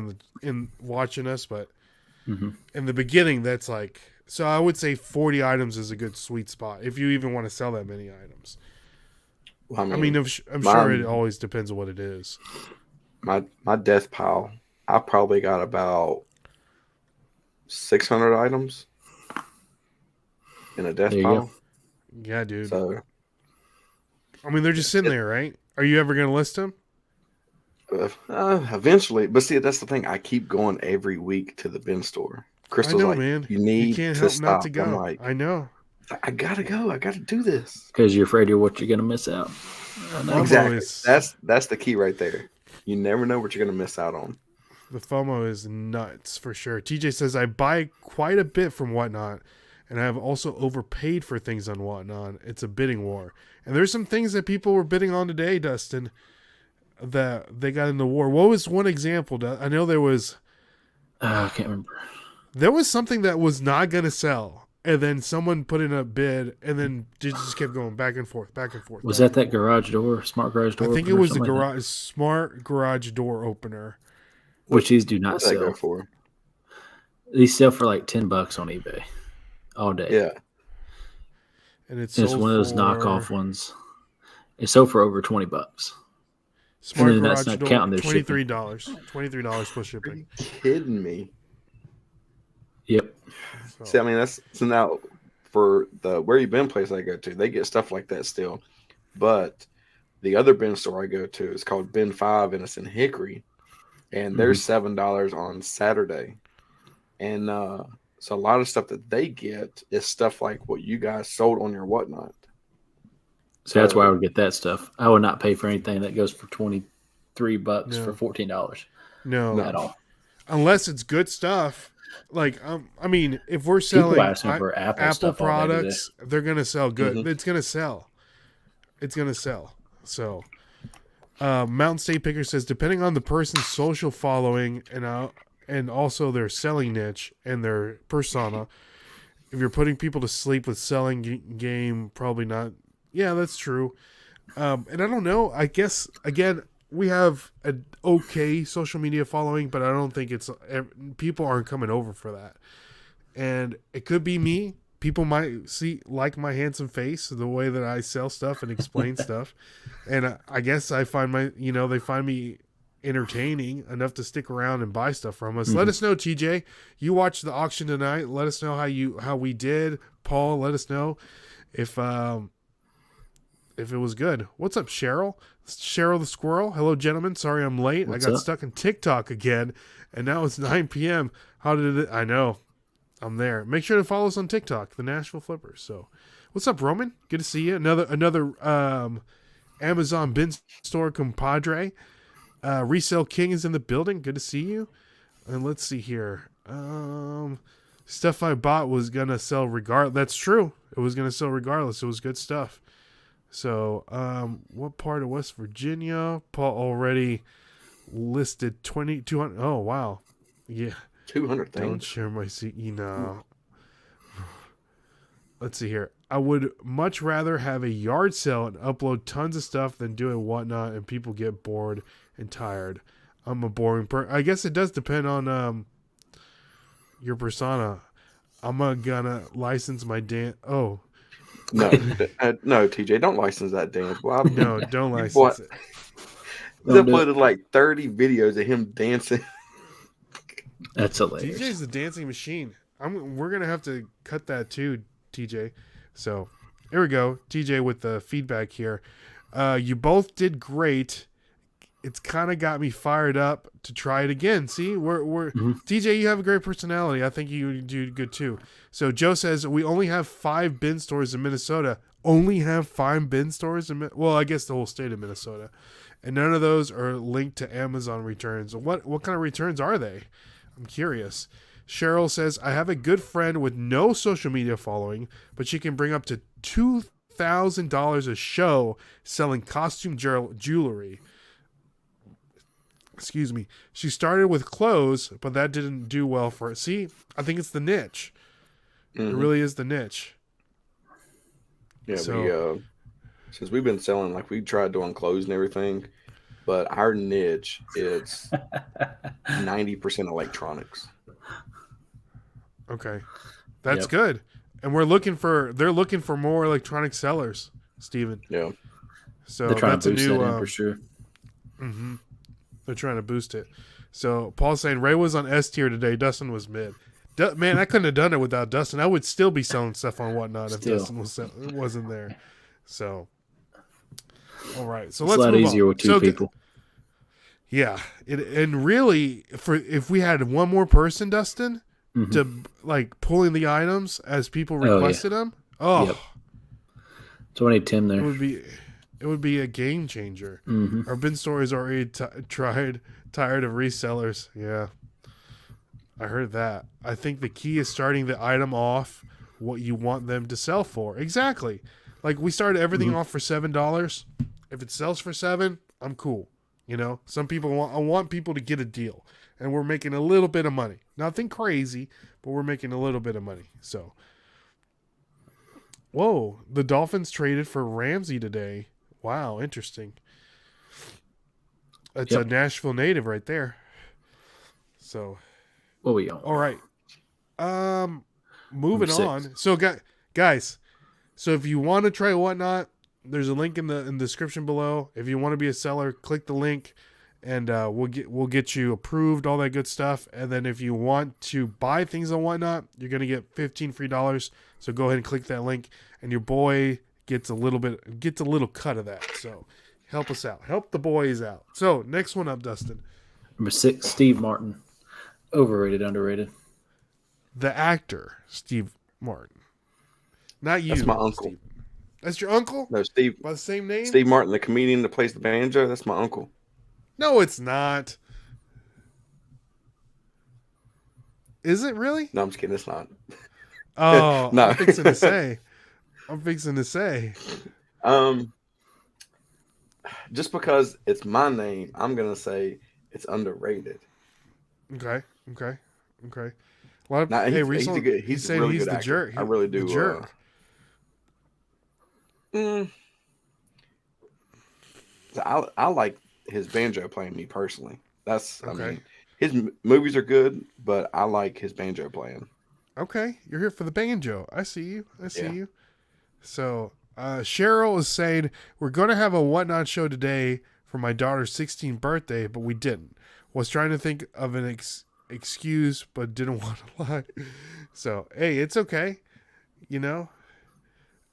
in watching us. But in the beginning, that's like, so I would say 40 items is a good sweet spot if you even want to sell that many items. Well, I'm sure it always depends on what it is. My death pile, I probably got about 600 items in a death pile. Go. Yeah, dude. So, they're just sitting there, right? Are you ever going to list them? Eventually. But see, that's the thing. I keep going every week to the bin store. Crystal's like, man. You need to stop. Not to go. I'm like, I know. I gotta go. I gotta do this because you're afraid of what you're gonna miss out. Exactly. That's the key right there. You never know what you're gonna miss out on. The FOMO is nuts for sure. TJ says I buy quite a bit from Whatnot, and I have also overpaid for things on Whatnot. It's a bidding war, and there's some things that people were bidding on today, Dustin, that they got in the war. What was one example? I know there was. I can't remember. There was something that was not gonna sell. And then someone put in a bid, and then it just kept going back and forth, back and forth. Was that garage door, smart garage door? I think it was the smart garage door opener. Which these do not sell. Go for? These sell for like $10 on eBay all day. Yeah. And it's one of those knockoff ones. It sold for over $20. Smart garage that's not door, counting their $23. $23 plus shipping. Are you kidding me? Yep. See, that's so now for the Where You Been place I go to, they get stuff like that still. But the other bin store I go to is called Bin 5, and it's in Hickory, and they're $7 on Saturday. And so a lot of stuff that they get is stuff like what you guys sold on your Whatnot. So that's why I would get that stuff. I would not pay for anything that goes for $23 for $14. No, not at all. Unless it's good stuff. Like, if we're selling Apple products, they're going to sell good. It's going to sell. It's going to sell. So, Mountain State Picker says, depending on the person's social following and also their selling niche and their persona, if you're putting people to sleep with selling game, probably not. Yeah, that's true. And I don't know. I guess, again, we have an okay social media following, but I don't think people aren't coming over for that. And it could be me. People might like my handsome face, the way that I sell stuff and explain stuff. And I guess I find they find me entertaining enough to stick around and buy stuff from us. Let us know, TJ. You watched the auction tonight. Let us know how we did. Paul, let us know if it was good. What's up, Cheryl? Cheryl the squirrel. Hello, gentlemen. Sorry I'm late. I got stuck in TikTok again, and now it's 9 p.m. How did it? I know. I'm there. Make sure to follow us on TikTok, the Nashville Flippers. So, what's up, Roman? Good to see you. Another Amazon bin store compadre. Resale King is in the building. Good to see you. And let's see here. Stuff I bought was gonna sell regardless. That's true. It was gonna sell regardless. It was good stuff. So, what part of West Virginia? Paul already listed 200. Oh, wow. Yeah. 200 things. Don't share my seat. Let's see here. I would much rather have a yard sale and upload tons of stuff than do a whatnot and people get bored and tired. I'm a boring person. I guess it does depend on your persona. I'm gonna license my dance. Oh. No, no, TJ, don't license that dance. Well, no, don't license it. He's uploaded like 30 videos of him dancing. That's hilarious. TJ's the dancing machine. We're gonna have to cut that too, TJ. So here we go, TJ, with the feedback here. You both did great. It's kind of got me fired up to try it again. See, we're TJ, you have a great personality. I think you do good too. So Joe says we only have 5 bin stores in Minnesota. Only have 5 bin stores in well, I guess the whole state of Minnesota, and none of those are linked to Amazon returns. What kind of returns are they? I'm curious. Cheryl says I have a good friend with no social media following, but she can bring up to $2,000 a show selling costume jewelry. Excuse me. She started with clothes, but that didn't do well for her. See, I think it's the niche. It really is the niche. Yeah, so, since we've been selling, like we tried doing clothes and everything, but our niche is 90% electronics. Okay. That's good. And they're looking for more electronic sellers, Steven. Yeah. So they're trying that's to boost a new that in for sure. Mm-hmm. They're trying to boost it. So Paul's saying Ray was on S tier today. Dustin was mid. Man, I couldn't have done it without Dustin. I would still be selling stuff on Whatnot if Dustin wasn't there. So, all right. So let's move on. It's a lot easier with 2 people. Yeah, and really, if we had one more person, Dustin, to like pulling the items as people requested them. Oh, yep. So I need Tim there. It would be a game changer. Our bin store is already tired of resellers. Yeah, I heard that. I think the key is starting the item off what you want them to sell for. Exactly. Like we started everything off for $7. If it sells for $7, I'm cool. You know, some people I want people to get a deal, and we're making a little bit of money. Nothing crazy, but we're making a little bit of money. So, whoa, the Dolphins traded for Ramsey today. Wow, interesting. That's a Nashville native right there. So, what we on? All right. Moving on. So, guys, so if you want to try Whatnot, there's a link in the description below. If you want to be a seller, click the link, and we'll get you approved, all that good stuff. And then if you want to buy things on Whatnot, you're gonna get $15 free. So go ahead and click that link, and your boy gets a little cut of that. So help us out, help the boys out. So next one up, Dustin. Number 6, Steve Martin. Overrated, underrated. The actor Steve Martin, not you. That's my uncle. Steve. That's your uncle? No, Steve. By the same name? Steve Martin, the comedian that plays the banjo. That's my uncle. No, it's not. Is it really? No, I'm just kidding. It's not. Oh, no. I'm fixing to say. Just because it's my name, I'm gonna say it's underrated. Okay. Well, nah, hey, he's a good. He's a really good the actor. jerk. I really do. The jerk. I like his banjo playing. Me personally, that's okay. I mean, his movies are good, but I like his banjo playing. Okay, you're here for the banjo. I see you. So Cheryl is saying we're going to have a Whatnot show today for my daughter's 16th birthday, but we didn't. Was trying to think of an excuse, but didn't want to lie. So, hey, it's okay. You know?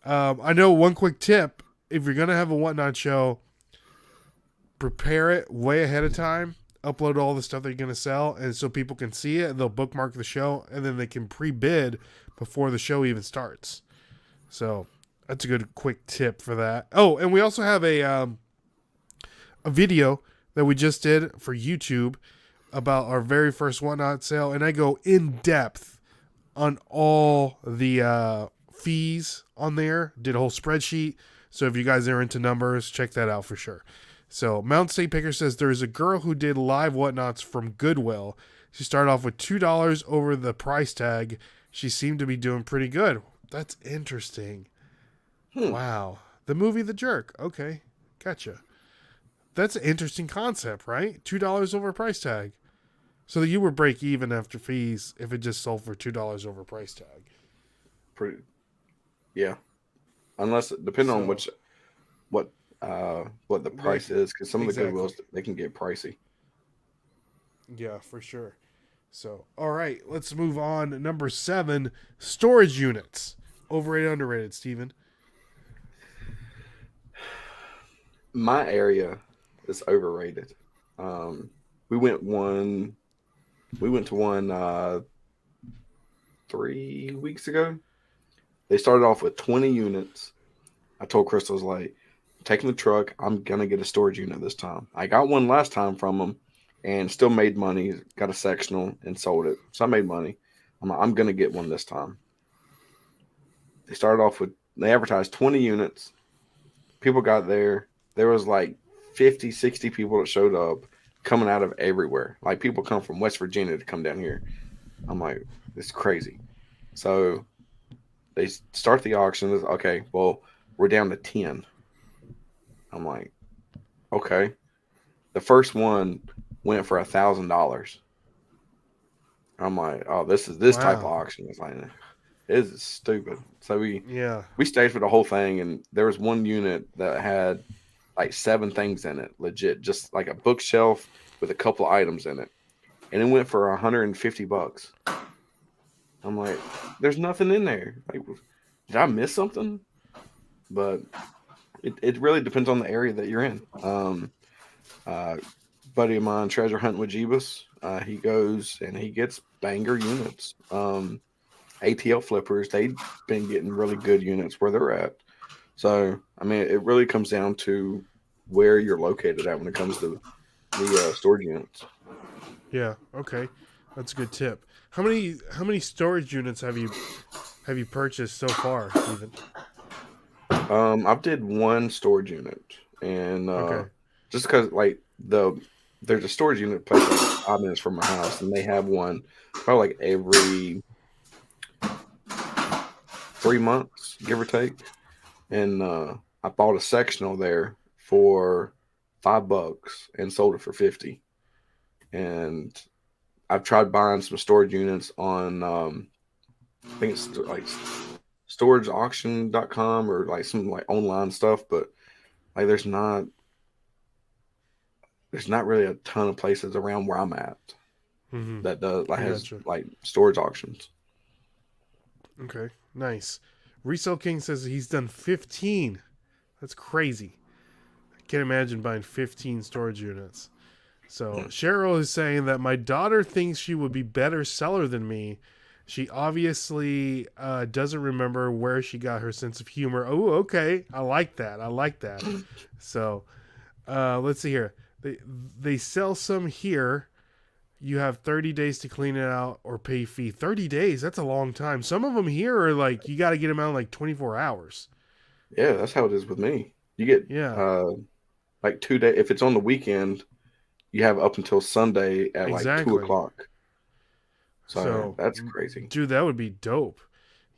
I know one quick tip. If you're going to have a Whatnot show, prepare it way ahead of time. Upload all the stuff that you're going to sell, and so people can see it. They'll bookmark the show, and then they can pre-bid before the show even starts. So that's a good quick tip for that. Oh, and we also have a video that we just did for YouTube about our very first Whatnot sale, and I go in depth on all the fees on there. Did a whole spreadsheet. So if you guys are into numbers, check that out for sure. So Mount State Picker says there's a girl who did live Whatnots from Goodwill. She started off with $2 over the price tag. She seemed to be doing pretty good. That's interesting. Wow. The movie The Jerk. Okay. Gotcha. That's an interesting concept, right? $2 over price tag. So that you would break even after fees if it just sold for $2 over price tag. Pretty. Yeah. Unless, depending on what the price is, because some of the Goodwills, they can get pricey. Yeah, for sure. So, all right, let's move on. Number 7, storage units. Overrated, underrated, Steven? My area is overrated. We went to one 3 weeks ago. They started off with 20 units. I told Crystal, I was like, taking the truck, I'm going to get a storage unit this time. I got one last time from them and still made money, got a sectional and sold it. So I made money. I'm going to get one this time. They started off with, they advertised 20 units. People got there. There was like 50, 60 people that showed up coming out of everywhere. Like people come from West Virginia to come down here. I'm like, it's crazy. So they start the auction. Okay, well, we're down to 10. I'm like, okay. The first one went for $1,000. I'm like, oh, this is this type of auction. It's like, this is stupid. So we stayed for the whole thing, and there was one unit that had like 7 things in it, legit, just like a bookshelf with a couple items in it, and it went for $150. I'm like, there's nothing in there. Like, did I miss something? But it really depends on the area that you're in. Buddy of mine, treasure hunting with Jeebus, he goes and he gets banger units. ATL flippers, they've been getting really good units where they're at. So, I mean, it really comes down to where you're located at when it comes to the storage units. Yeah, okay. That's a good tip. How many storage units have you purchased so far, Steven? I've did one storage unit, and just because like there's a storage unit place like 5 minutes from my house, and they have one probably like every 3 months, give or take. And I bought a sectional there for $5 and sold it for $50. And I've tried buying some storage units on I think it's like storageauction.com or like some like online stuff, but like there's not really a ton of places around where I'm at that does like has like storage auctions. Okay, nice. Resale King says he's done 15. That's crazy. I can't imagine buying 15 storage units. So Cheryl is saying that my daughter thinks she would be better seller than me. She obviously doesn't remember where she got her sense of humor. Oh, okay. I like that. So let's see here. They sell some here. You have 30 days to clean it out or pay fee. 30 days, that's a long time. Some of them here are like, you got to get them out in like 24 hours. Yeah, that's how it is with me. You get like 2 days. If it's on the weekend, you have up until Sunday at like 2 o'clock. So that's crazy. Dude, that would be dope.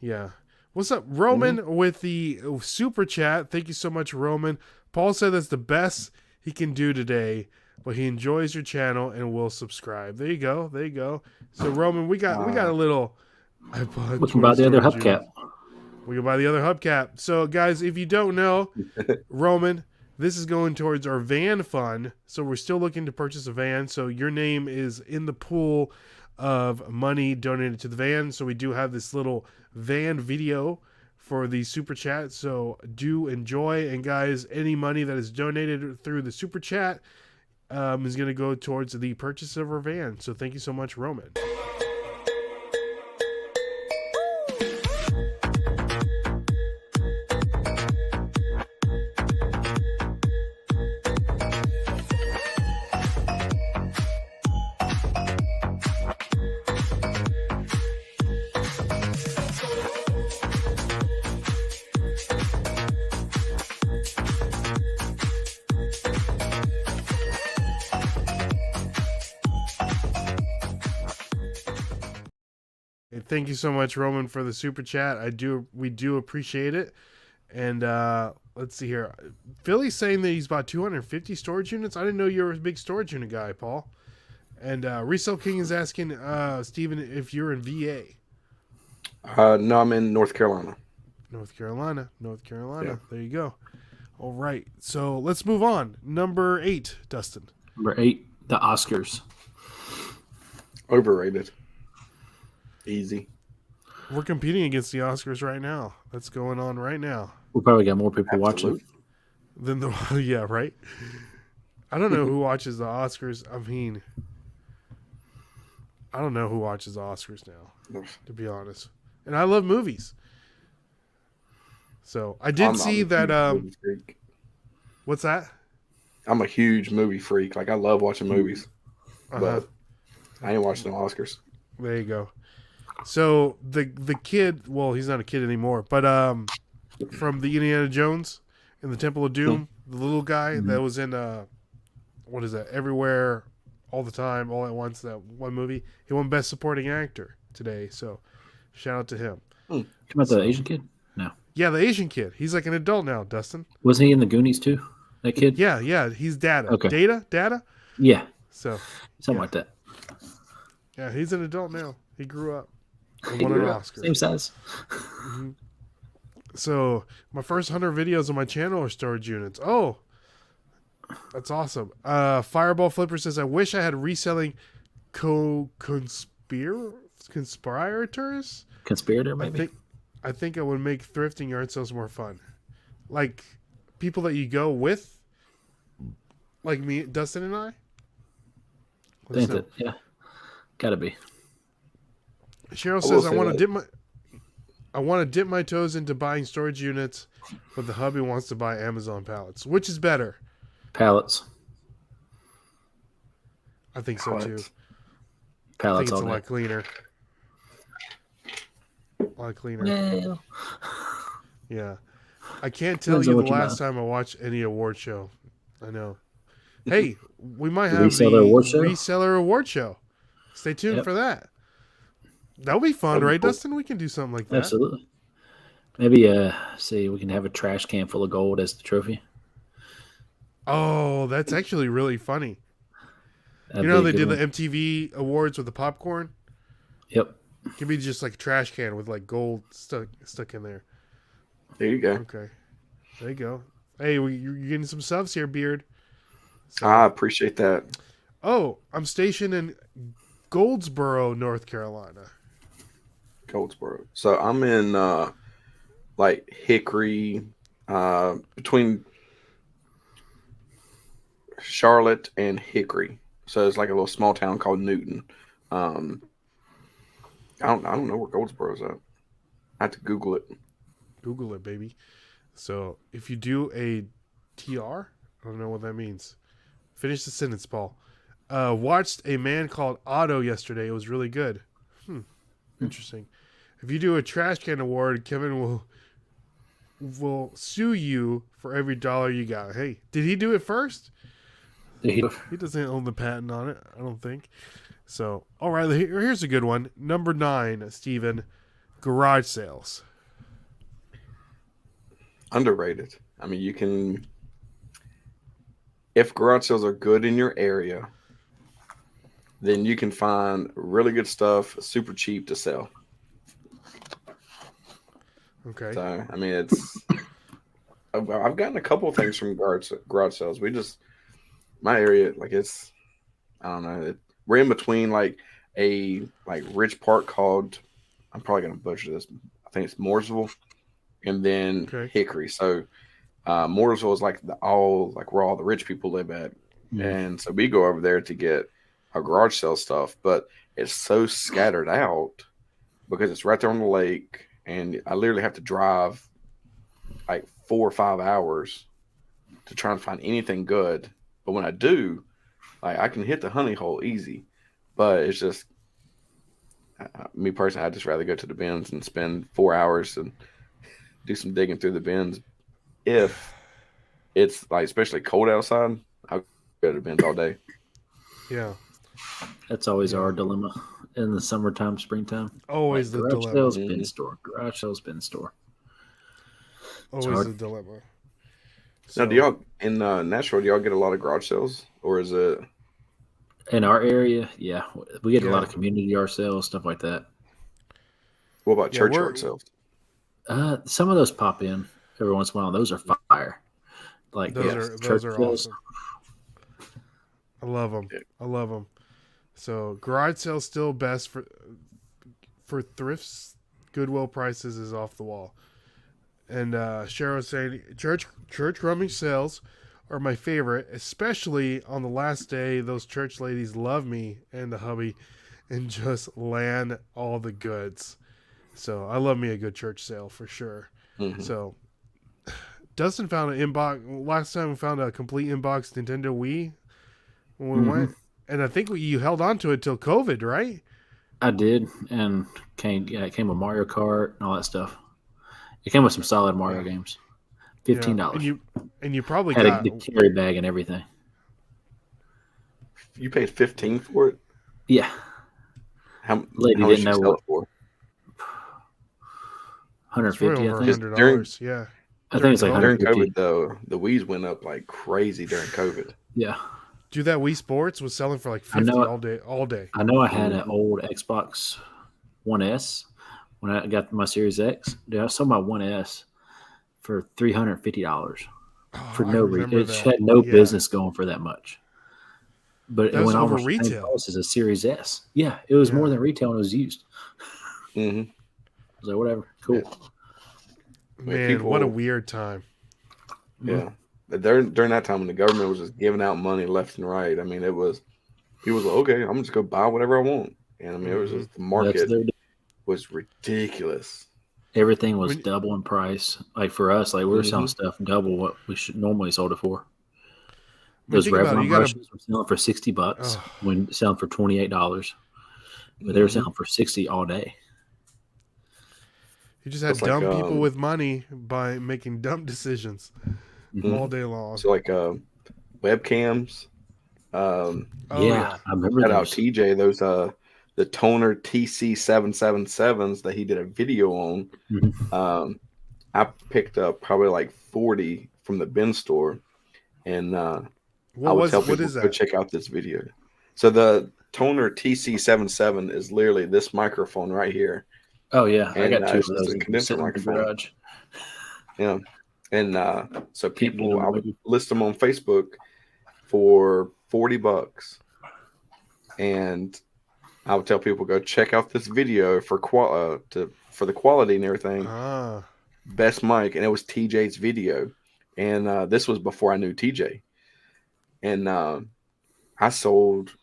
Yeah. What's up, Roman, with the super chat? Thank you so much, Roman. Paul said that's the best he can do today, but he enjoys your channel and will subscribe. There you go. So Roman, we got a little. We can buy the other hubcap. We can buy the other hubcap. So guys, if you don't know, Roman, This is going towards our van fund. So we're still looking to purchase a van. So your name is in the pool of money donated to the van. So we do have this little van video for the super chat. So do enjoy. And guys, any money that is donated through the super chat is going to go towards the purchase of our van. So thank you so much, Roman. Thank you so much, Roman, for the super chat. We do appreciate it. And let's see here. Philly's saying that he's bought 250 storage units. I didn't know you were a big storage unit guy, Paul. And Resell King is asking Steven if you're in VA. No, I'm in North Carolina. North Carolina. Yeah. There you go. All right. So let's move on. Number 8, Dustin. Number 8, the Oscars. Overrated. Easy. We're competing against the Oscars right now. That's going on right now. We'll probably get more people watching. Than the yeah, right? I don't know who watches the Oscars. I mean, I don't know who watches the Oscars now, to be honest. And I love movies. So I did see that. What's that? I'm a huge movie freak. Like I love watching movies, but I ain't watching the Oscars. There you go. So the kid, well, he's not a kid anymore, but from the Indiana Jones in the Temple of Doom, the little guy that was in what is that? Everywhere, All the Time, All at Once. That one movie. He won Best Supporting Actor today. So shout out to him. Come out the Asian kid? No. Yeah, the Asian kid. He's like an adult now, Dustin. Wasn't he in the Goonies too? That kid? Yeah. He's Data. Okay. Data? Yeah. So Something like that. Yeah, he's an adult now. He grew up. And won an Oscar. Same size. Mm-hmm. So my first 100 videos on my channel are storage units. Oh, that's awesome. Fireball Flipper says, I wish I had reselling conspirators. Conspirator, maybe? I think it would make thrifting yard sales more fun. Like people that you go with, like me, Dustin and I. Yeah, gotta be. Cheryl says, I want to dip my toes into buying storage units, but the hubby wants to buy Amazon pallets. Which is better? Pallets. I think so too. Pallets. I think it's a lot cleaner. A lot cleaner. Well. Yeah. I can't tell you the last time I watched any award show. I know. Hey, we might have the Reseller Award Show. Stay tuned for that. That'll be fun, right, cool. Dustin? We can do something like that. Absolutely. Maybe see, we can have a trash can full of gold as the trophy. Oh, that's actually really funny. You know they did the MTV Awards with the popcorn? Yep. It can be just like a trash can with like gold stuck in there. There you go. Okay. There you go. Hey, you're getting some subs here, Beard. So, I appreciate that. Oh, I'm stationed in Goldsboro, North Carolina. Goldsboro. So I'm in like Hickory, between Charlotte and Hickory. So it's like a little small town called Newton. I don't know where Goldsboro's at. I have to Google it. Google it, baby. So if you do a TR, I don't know what that means. Finish the sentence, Paul. Watched A Man Called Otto yesterday. It was really good. Interesting. If you do a trash can award, Kevin will sue you for every dollar you got. Hey, did he do it first? He doesn't own the patent on it, I don't think. So, all right, here's a good one. Number 9, Steven, garage sales. Underrated. I mean, you can, if garage sales are good in your area, then you can find really good stuff super cheap to sell. Okay. So, I mean, it's I've gotten a couple of things from garage sales. My area, like it's, I don't know, we're in between like a rich part called, I'm probably gonna butcher this. I think it's Mooresville, and then Okay. Hickory. So Mooresville is like where all the rich people live at, and so we go over there to get our garage sale stuff. But it's so scattered out because it's right there on the lake, and I literally have to drive like 4 or 5 hours to try and find anything good. But when I do, like I can hit the honey hole easy. But it's just me personally, I'd just rather go to the bins and spend 4 hours and do some digging through the bins. If it's like especially cold outside, I'll go to the bins all day. Yeah. That's always our dilemma in the summertime, springtime. Always the garage dilemma. sales, bin store. Garage sales, bin store. Always the dilemma. Now, do y'all in Nashville? Do y'all get a lot of garage sales, or is it in our area? Yeah, we get a lot of community yard sales, stuff like that. What about church yard sales? Some of those pop in every once in a while. Those are fire. Like those are awesome. I love them. I love them. So garage sales still best for thrifts. Goodwill prices is off the wall. And Cheryl saying church rummage sales are my favorite, especially on the last day. Those church ladies love me and the hubby, and just land all the goods. So I love me a good church sale for sure. Mm-hmm. So Dustin found an inbox. Last time we found a complete inbox Nintendo Wii when we went, and I think you held on to it till COVID, right? I did, and it came with Mario Kart and all that stuff. It came with some solid Mario games. $15. And you probably had a carry bag and everything. You paid $15 for it? Yeah. How Lady much didn't know sell what it for? $150, I think. $100, yeah. I think it's like during $150. COVID though, the Wii's went up like crazy during COVID. Yeah. Dude, that Wii Sports was selling for like $50 all day. I know I had an old Xbox One S when I got my Series X. Dude, I sold my One S for $350 for no reason. It had no business going for that much. But it went over retail as a Series S. Yeah, it was more than retail and it was used. Mm-hmm. I was like, whatever, cool. Man, what a weird time. Yeah. During that time when the government was just giving out money left and right, I mean, he was like, okay, I'm just going to buy whatever I want. And I mean, it was just the market was ridiculous. Everything was double in price. Like for us, like we were selling stuff double what we should normally sold it for. Those Revlon brushes were selling for $60 when selling for $28, but they were selling for $60 all day. You just had dumb people with money by making dumb decisions all day long. So like webcams. I remember. Shout out TJ. Those the toner TC777s that he did a video on. Mm-hmm. I picked up probably like 40 from the bin store, and I would tell people go check out this video. So the toner TC77 is literally this microphone right here. Oh yeah, and, I got two of those. A condenser microphone. Yeah, and so people, I would list them on Facebook for $40, and I would tell people go check out this video for the quality and everything. Best mic, and it was TJ's video, and this was before I knew TJ, and I sold.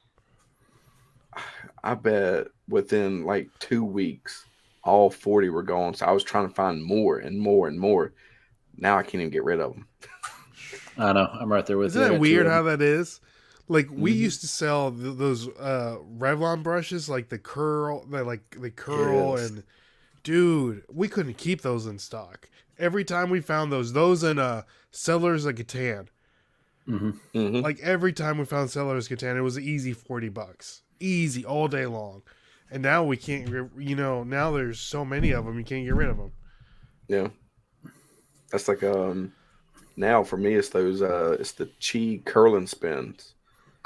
I bet within like 2 weeks, all 40 were gone. So I was trying to find more and more and more. Now I can't even get rid of them. I know. I'm right there with you. Isn't that weird how that is? Like we used to sell those Revlon brushes, like the curl, and dude, we couldn't keep those in stock. Every time we found those in Sellers of Catan. Mm-hmm. Like every time we found Sellers of Catan, it was an easy $40, easy all day long. And now we can't, now there's so many of them, you can't get rid of them. Yeah. That's like, now for me, it's those, it's the Chi curling spins.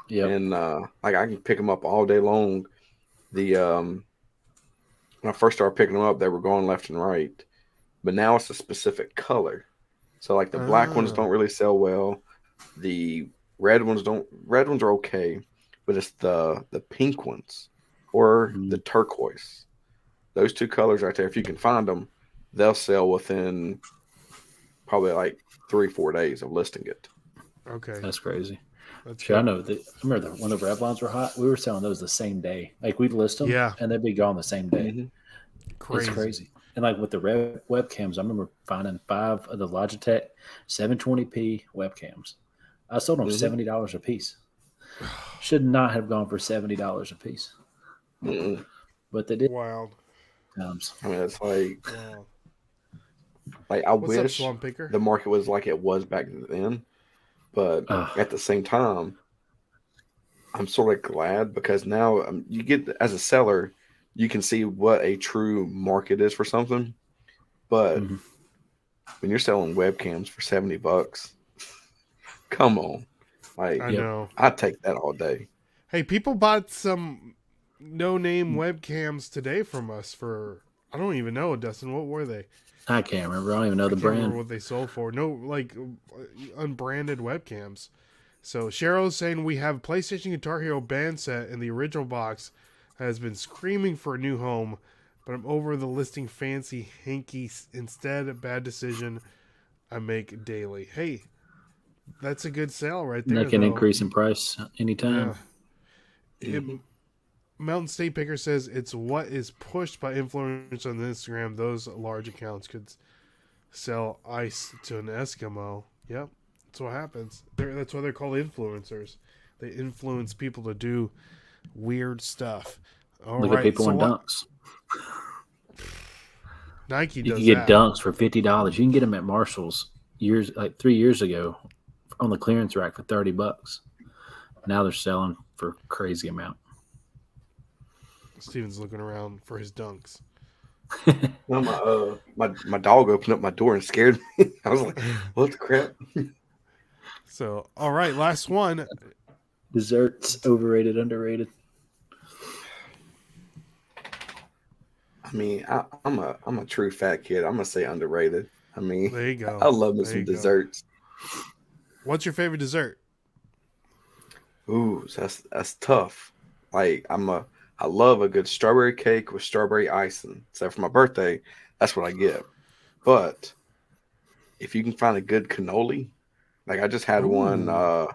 Yeah. And, like I can pick them up all day long. When I first started picking them up, they were going left and right, but now it's a specific color. So like the black ones don't really sell well. The red ones don't. Red ones are okay, but it's the pink ones or the turquoise. Those two colors right there. If you can find them, they'll sell within probably like 3-4 days of listing it. Okay. That's crazy. That's Sure, I know. I remember when the Revlons were hot, we were selling those the same day. Like we'd list them, and they'd be gone the same day. Crazy. It's crazy. And like with the webcams, I remember finding 5 of the Logitech 720p webcams. I sold them $70 a piece. Should not have gone for $70 a piece, but they did. Wild. I mean, it's like, I wish the market was like it was back then, but at the same time, I'm sort of glad because now you get, as a seller, you can see what a true market is for something. But when you're selling webcams for $70, come on. Like, I know. I'd take that all day. Hey, people bought some no-name webcams today from us for, I don't even know, Dustin. What were they? I can't remember. I don't even know the brand. Remember what they sold for. No, like, unbranded webcams. So Cheryl's saying we have PlayStation Guitar Hero band set in the original box. Has been screaming for a new home, but I'm over the listing fancy hanky instead. A bad decision I make daily. Hey, that's a good sale right there. That can increase in price anytime. Yeah. Mountain State Picker says it's what is pushed by influencers on Instagram. Those large accounts could sell ice to an Eskimo. Yep, that's what happens. That's why they're called influencers. They influence people to do weird stuff. Look at people in dunks. Nike you does can get dunks for $50. You can get them at Marshall's 3 years ago on the clearance rack for $30. Now they're selling for a crazy amount. Steven's looking around for his dunks. Well, my dog opened up my door and scared me. I was like, what the crap? So, all right, last one. Desserts, overrated, underrated. I mean, I'm a true fat kid. I'm gonna say underrated. I mean, there you go. I love me some desserts. What's your favorite dessert? Ooh, that's tough. Like I love a good strawberry cake with strawberry icing. So for my birthday, that's what I get. But if you can find a good cannoli, like I just had one a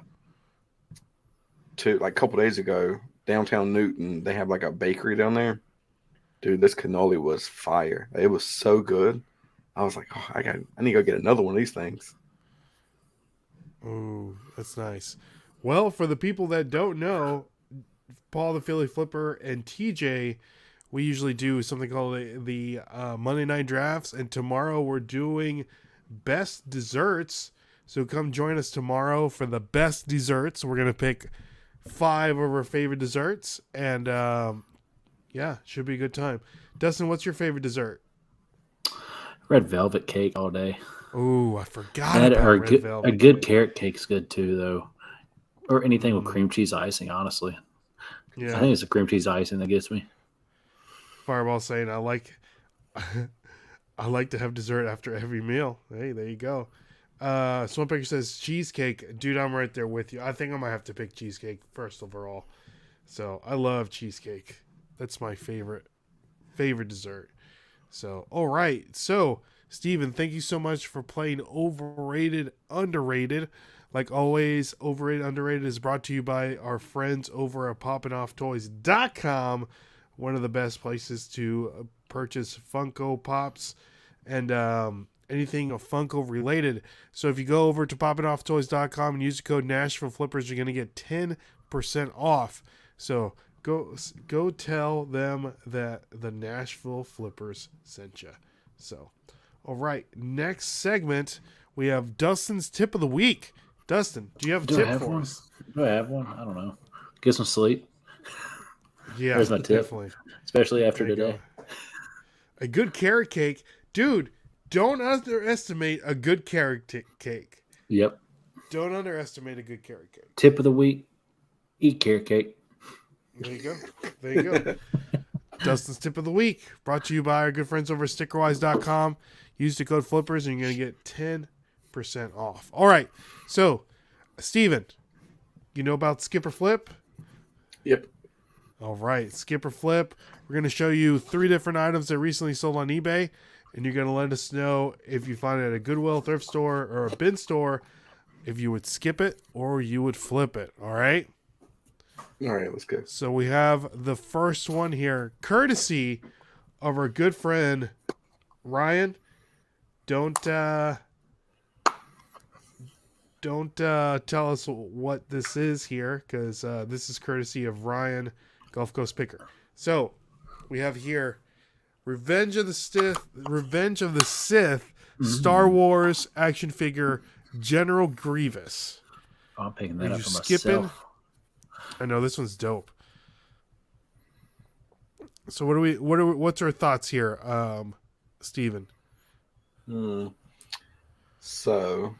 couple days ago, downtown Newton. They have like a bakery down there. Dude, this cannoli was fire. It was so good. I was like, oh, I need to go get another one of these things. Ooh, that's nice. Well, for the people that don't know, Paul the Philly Flipper and TJ, we usually do something called the Monday Night Drafts, and tomorrow we're doing best desserts. So come join us tomorrow for the best desserts. We're going to pick 5 of our favorite desserts, and should be a good time. Dustin, what's your favorite dessert? Red velvet cake all day. Ooh, I forgot about red velvet. A good carrot cake's good too, though. Or anything with cream cheese icing, honestly. Yeah. I think it's the cream cheese icing that gets me. Fireball saying I like to have dessert after every meal. Hey, there you go. Swampbaker says cheesecake. Dude, I'm right there with you. I think I might have to pick cheesecake first overall. So I love cheesecake. That's my favorite dessert. So, all right. So, Steven, thank you so much for playing Overrated, Underrated. Like always, Overrated, Underrated is brought to you by our friends over at poppinofftoys.com. One of the best places to purchase Funko Pops and anything Funko related. So if you go over to poppinofftoys.com and use the code Nashville Flippers, you're going to get 10% off. So go tell them that the Nashville Flippers sent you. So, all right, next segment, we have Dustin's Tip of the Week. Dustin, do you have a tip for us? Do I have one? I don't know. Get some sleep. Yeah, there's my tip. Definitely. Especially after today. A good carrot cake. Dude, don't underestimate a good carrot cake. Yep. Don't underestimate a good carrot cake. Tip of the week, eat carrot cake. There you go. Dustin's Tip of the Week, brought to you by our good friends over at stickerwise.com. Use the code Flippers and you're going to get 20% off. All right. So, Steven, you know about Skip or Flip? Yep. All right. Skip or Flip. We're going to show you 3 different items that recently sold on eBay, and you're going to let us know if you find it at a Goodwill, thrift store, or a bin store, if you would skip it or you would flip it. All right? All right, let's go. So we have the first one here, courtesy of our good friend Ryan. Don't tell us what this is here, because this is courtesy of Ryan, Gulf Coast Picker. So we have here Revenge of the Sith, Star Wars action figure, General Grievous. Oh, I'm picking Are that up you for skipping? myself. I know this one's dope. So what's our thoughts here, Steven? So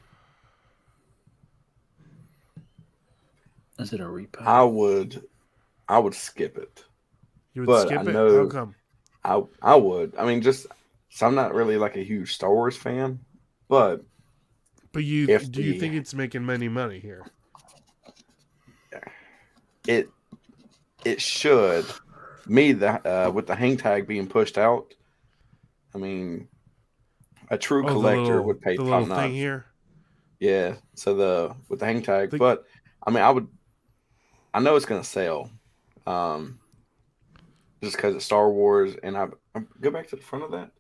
Is it a repo? I would skip it. You would But skip I it? know- How come? I would. I mean, so I'm not really like a huge Star Wars fan, but But do you the- think it's making many money here? it should. With the hang tag being pushed out, I mean, a true collector would pay the top little notch. thing here. Yeah. So with the hang tag, Think- but I mean, I know it's gonna sell, just because it's Star Wars, and I go back to the front of that.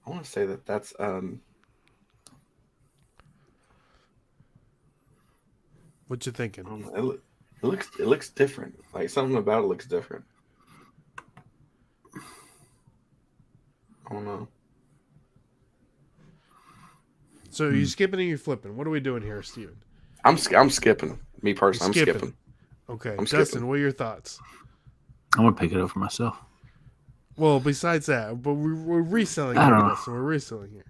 I want to say that's What you I thinking? don't know, it looks different. Like something about it looks different. I don't know. So are you skipping or you flipping? What are we doing here, Steven? I'm skipping. Me personally, I'm skipping. Okay, I'm Dustin, skipping. what are your thoughts? I'm gonna pick it up for myself. Well, besides that, but we're reselling I here, don't know. Dustin. We're reselling here.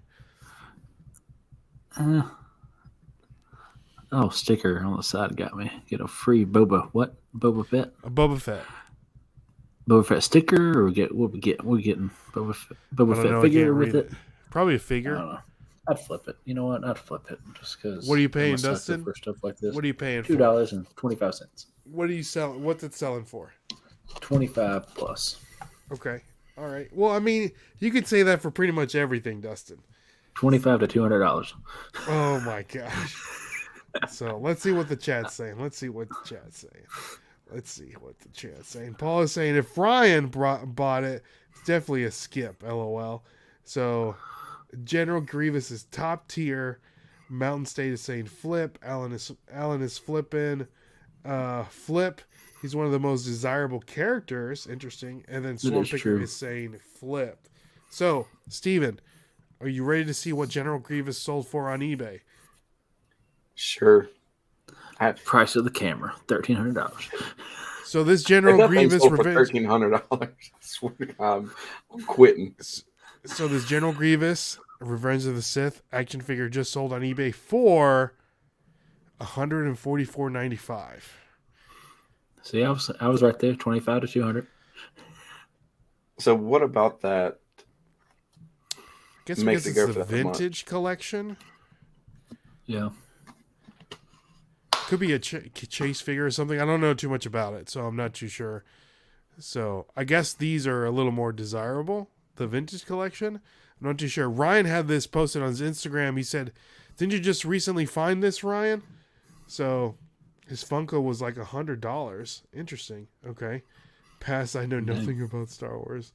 Sticker on the side got me. Get a free Boba Fett? A Boba Fett. Boba Fett sticker, or what we get? We're getting Boba I don't Fett know, I figure can't with read it. Probably a I figure. don't know. I'd flip it. You know what? I'd flip it just because. What are you paying, Dustin? For stuff like this? What are you paying for? $2.25. What are you selling? What's it selling for? 25 plus. Okay. All right. Well, I mean, you could say that for pretty much everything, Dustin. $25 to $200. Oh my gosh. So let's see what the chat's saying. Let's see what the chat's saying. Paul is saying if Ryan bought it, it's definitely a skip. LOL. So General Grievous is top tier. Mountain State is saying flip. Alan is flipping. Flip. He's one of the most desirable characters. Interesting. And then Swarm is Picker true. is saying flip. So Steven, are you ready to see what General Grievous sold for on eBay? Sure. Price of the camera, $1,300. So this General Grievous Revenge. $1,300. I swear to God, I'm quitting. So this General Grievous Revenge of the Sith action figure just sold on eBay for $144.95. See, I was right there, 25 to 200. So what about that? I guess Makes because it it's go the for that much. vintage collection. Yeah. Could be a chase figure or something. I don't know too much about it, so I'm not too sure. So I guess these are a little more desirable. The vintage collection. I'm not too sure. Ryan had this posted on his Instagram. He said, "Didn't you just recently find this, Ryan?" So his Funko was like $100. Interesting. Okay. Pass. I know nothing about Star Wars.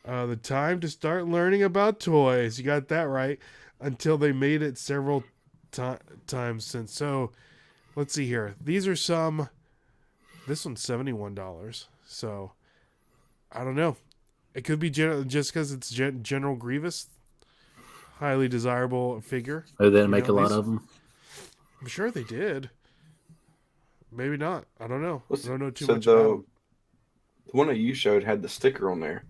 The time to start learning about toys. You got that right. Until they made it several times since. So let's see here. These are some. This one's $71. So I don't know. It could be just because it's General Grievous, highly desirable figure. They didn't make a lot of them. I'm sure they did. Maybe not. I don't know. I don't know too So much about them. the one that you showed had the sticker on there,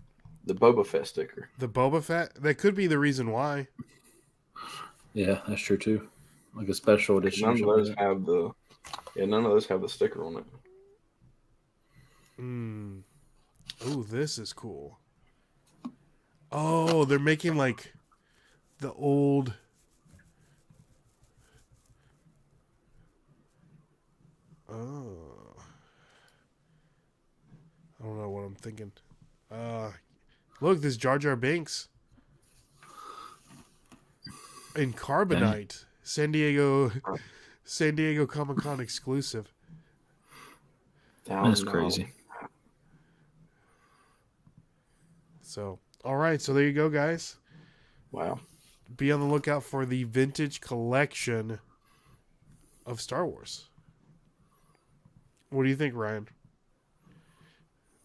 the Boba Fett sticker. The Boba Fett. That could be the reason why. Yeah, that's true too. Like a special edition. None of or those something. have none of those have the sticker on it. Ooh, this is cool. Oh, they're making like the old. Oh, I don't know what I'm thinking. Look, this Jar Jar Binks in Carbonite, San Diego Comic Con exclusive. That's crazy. So, all right, so there you go, guys. Wow. Be on the lookout for the vintage collection of Star Wars. What do you think, Ryan?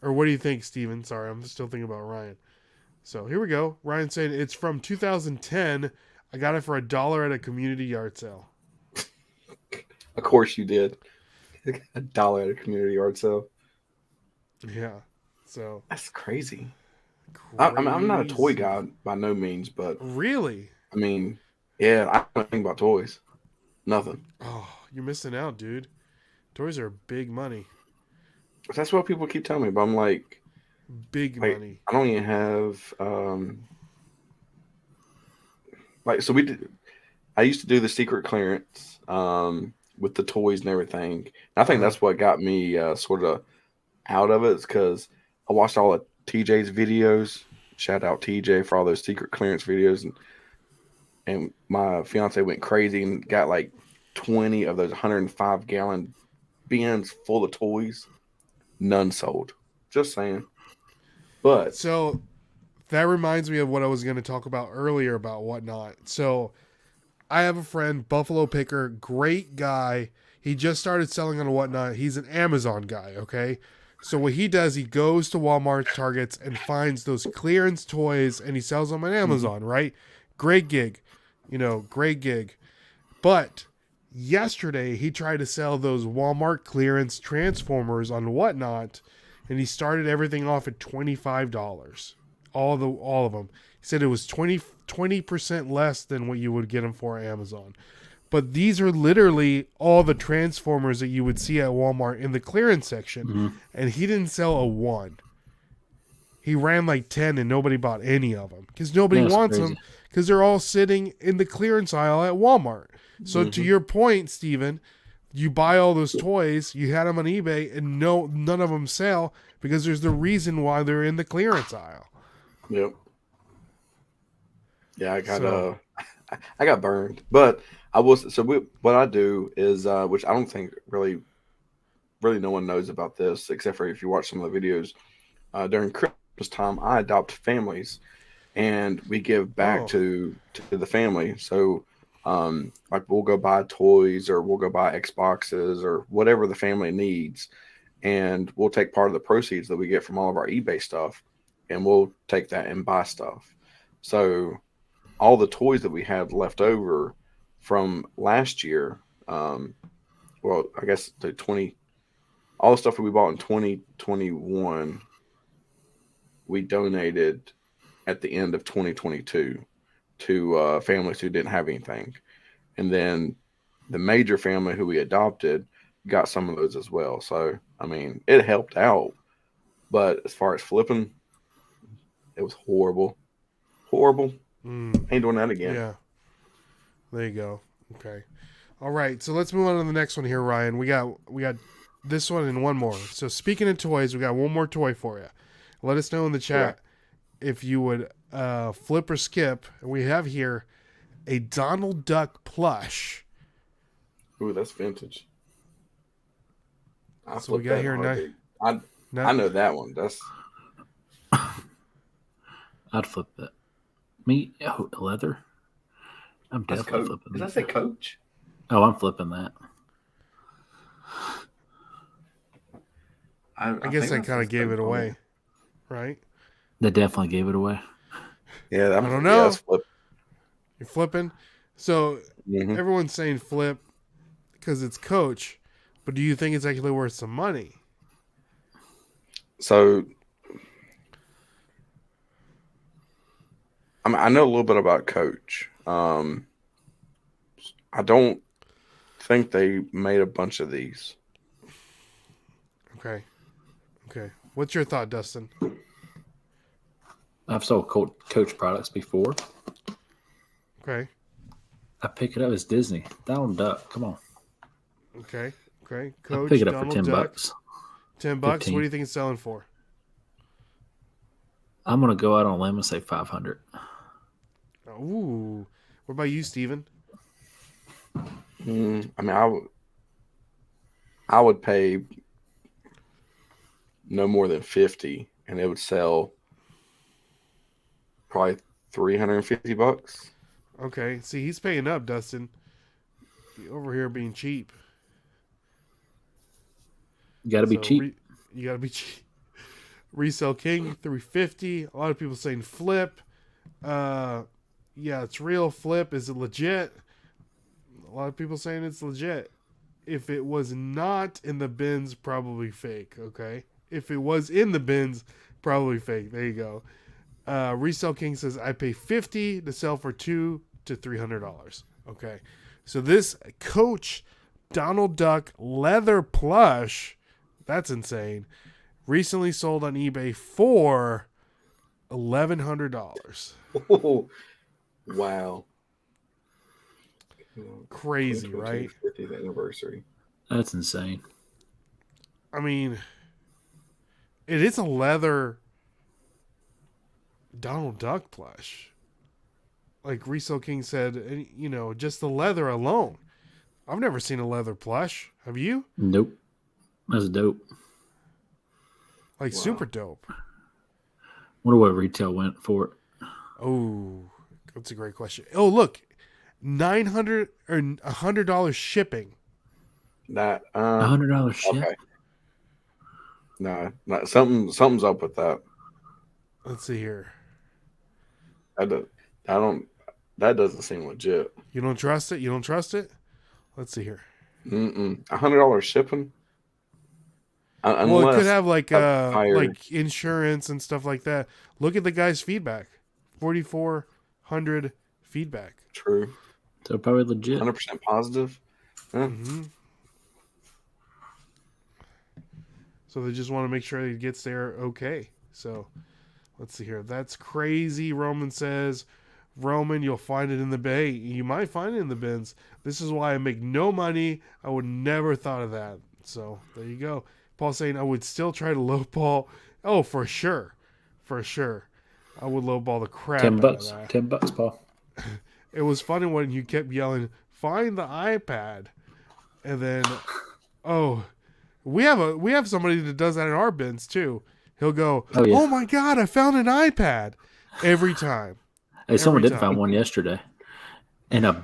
Or what do you think, Steven? Sorry, I'm still thinking about Ryan. So here we go. Ryan saying it's from 2010. I got it for $1 at a community yard sale. Of course you did. $1 at a community yard sale. Yeah. So that's crazy. I'm not a toy guy by no means, but really, I mean, yeah, I don't think about toys. Nothing. Oh, you're missing out, dude. Toys are big money. That's what people keep telling me, but I'm like, big money. I don't even have so I used to do the secret clearance with the toys and everything. And I think that's what got me sort of out of it, is because I watched all of TJ's videos. Shout out TJ for all those secret clearance videos, and my fiance went crazy and got like 20 of those 105-gallon bins full of toys. None sold. Just saying. But so that reminds me of what I was going to talk about earlier about Whatnot. So I have a friend, Buffalo Picker, great guy. He just started selling on Whatnot. He's an Amazon guy, okay? So what he does, he goes to Walmart, Targets, and finds those clearance toys, and he sells them on Amazon, right? Great gig. Great gig. But yesterday, he tried to sell those Walmart clearance Transformers on Whatnot, and he started everything off at $25. All of them. He said it was 20% less than what you would get them for Amazon. But these are literally all the Transformers that you would see at Walmart in the clearance section. Mm-hmm. And he didn't sell a one. He ran like 10 and nobody bought any of them. Because nobody wants them. Because they're all sitting in the clearance aisle at Walmart. So to your point, Steven, you buy all those toys, you had them on eBay, and none of them sell because there's the reason why they're in the clearance aisle. Yep. Yeah, I got burned, but what I do is, which I don't think really no one knows about this, except for if you watch some of the videos, during Christmas time, I adopt families and we give back to the family. So, like we'll go buy toys or we'll go buy Xboxes or whatever the family needs. And we'll take part of the proceeds that we get from all of our eBay stuff and we'll take that and buy stuff. So all the toys that we had left over from last year, I guess all the stuff that we bought in 2021, we donated at the end of 2022 to families who didn't have anything. And then the major family who we adopted got some of those as well. So, I mean, it helped out. But as far as flipping, it was horrible. Horrible. Ain't doing that again. Yeah. There you go. Okay. All right. So let's move on to the next one here, Ryan. We got this one and one more. So speaking of toys, we got one more toy for you. Let us know in the chat if you would flip or skip. And we have here a Donald Duck plush. Ooh, that's vintage. So we got here I know that one. That's. I'd flip that. Leather? I'm definitely flipping that. Did I say Coach? Oh, I'm flipping that. I guess I kind of gave it away, right? They definitely gave it away. Yeah, I don't know. Yeah, You're flipping. So everyone's saying flip because it's Coach, but do you think it's actually worth some money? So, I know a little bit about Coach. I don't think they made a bunch of these. Okay. What's your thought, Dustin? I've sold Coach products before. Okay. I pick it up. It's Disney. Donald Duck. Come on. Okay. I Coach pick it up Donald for $10. Duck. $10. 15. What do you think it's selling for? I'm gonna go out on a limb and say 500. Ooh. What about you, Steven? I mean, I would pay no more than 50, and it would sell probably $350. Okay. See, he's paying up, Dustin. Over here being cheap. You got to be cheap. You got to be cheap. Resell King, $350. A lot of people saying flip. Yeah, it's real. Flip. Is it legit? A lot of people saying it's legit. If it was not in the bins, probably fake. Okay. If it was in the bins, probably fake. There you go. Resell King says I pay $50 to sell for $200 to $300. Okay. So this Coach Donald Duck leather plush, that's insane. Recently sold on eBay for $1,100. Oh, wow. Crazy, right? 50th anniversary. That's insane. I mean, it is a leather Donald Duck plush. Like Resell King said, just the leather alone. I've never seen a leather plush. Have you? Nope. That's dope. Like super dope. Wonder what retail went for it. Oh, that's a great question. Oh, look, $900 or $100 shipping. That $100 ship. Okay. No, something's up with that. Let's see here. That doesn't seem legit. You don't trust it? You don't trust it? Let's see here. $100 shipping. Well, it could have like insurance and stuff like that. Look at the guy's feedback. 4,400 feedback. True. So probably legit. 100% positive. Yeah. Mm-hmm. So they just want to make sure it gets there okay. So let's see here. That's crazy. Roman says, Roman, you'll find it in the bay. You might find it in the bins. This is why I make no money. I would never thought of that. So there you go. Paul saying I would still try to lowball. Oh, for sure. For sure. I would lowball the crap $10. out of that. $10, Paul. It was funny when you kept yelling, find the iPad. And then, we have somebody that does that in our bins too. He'll go, oh my God, I found an iPad. Every time. Hey, someone did find one yesterday. In a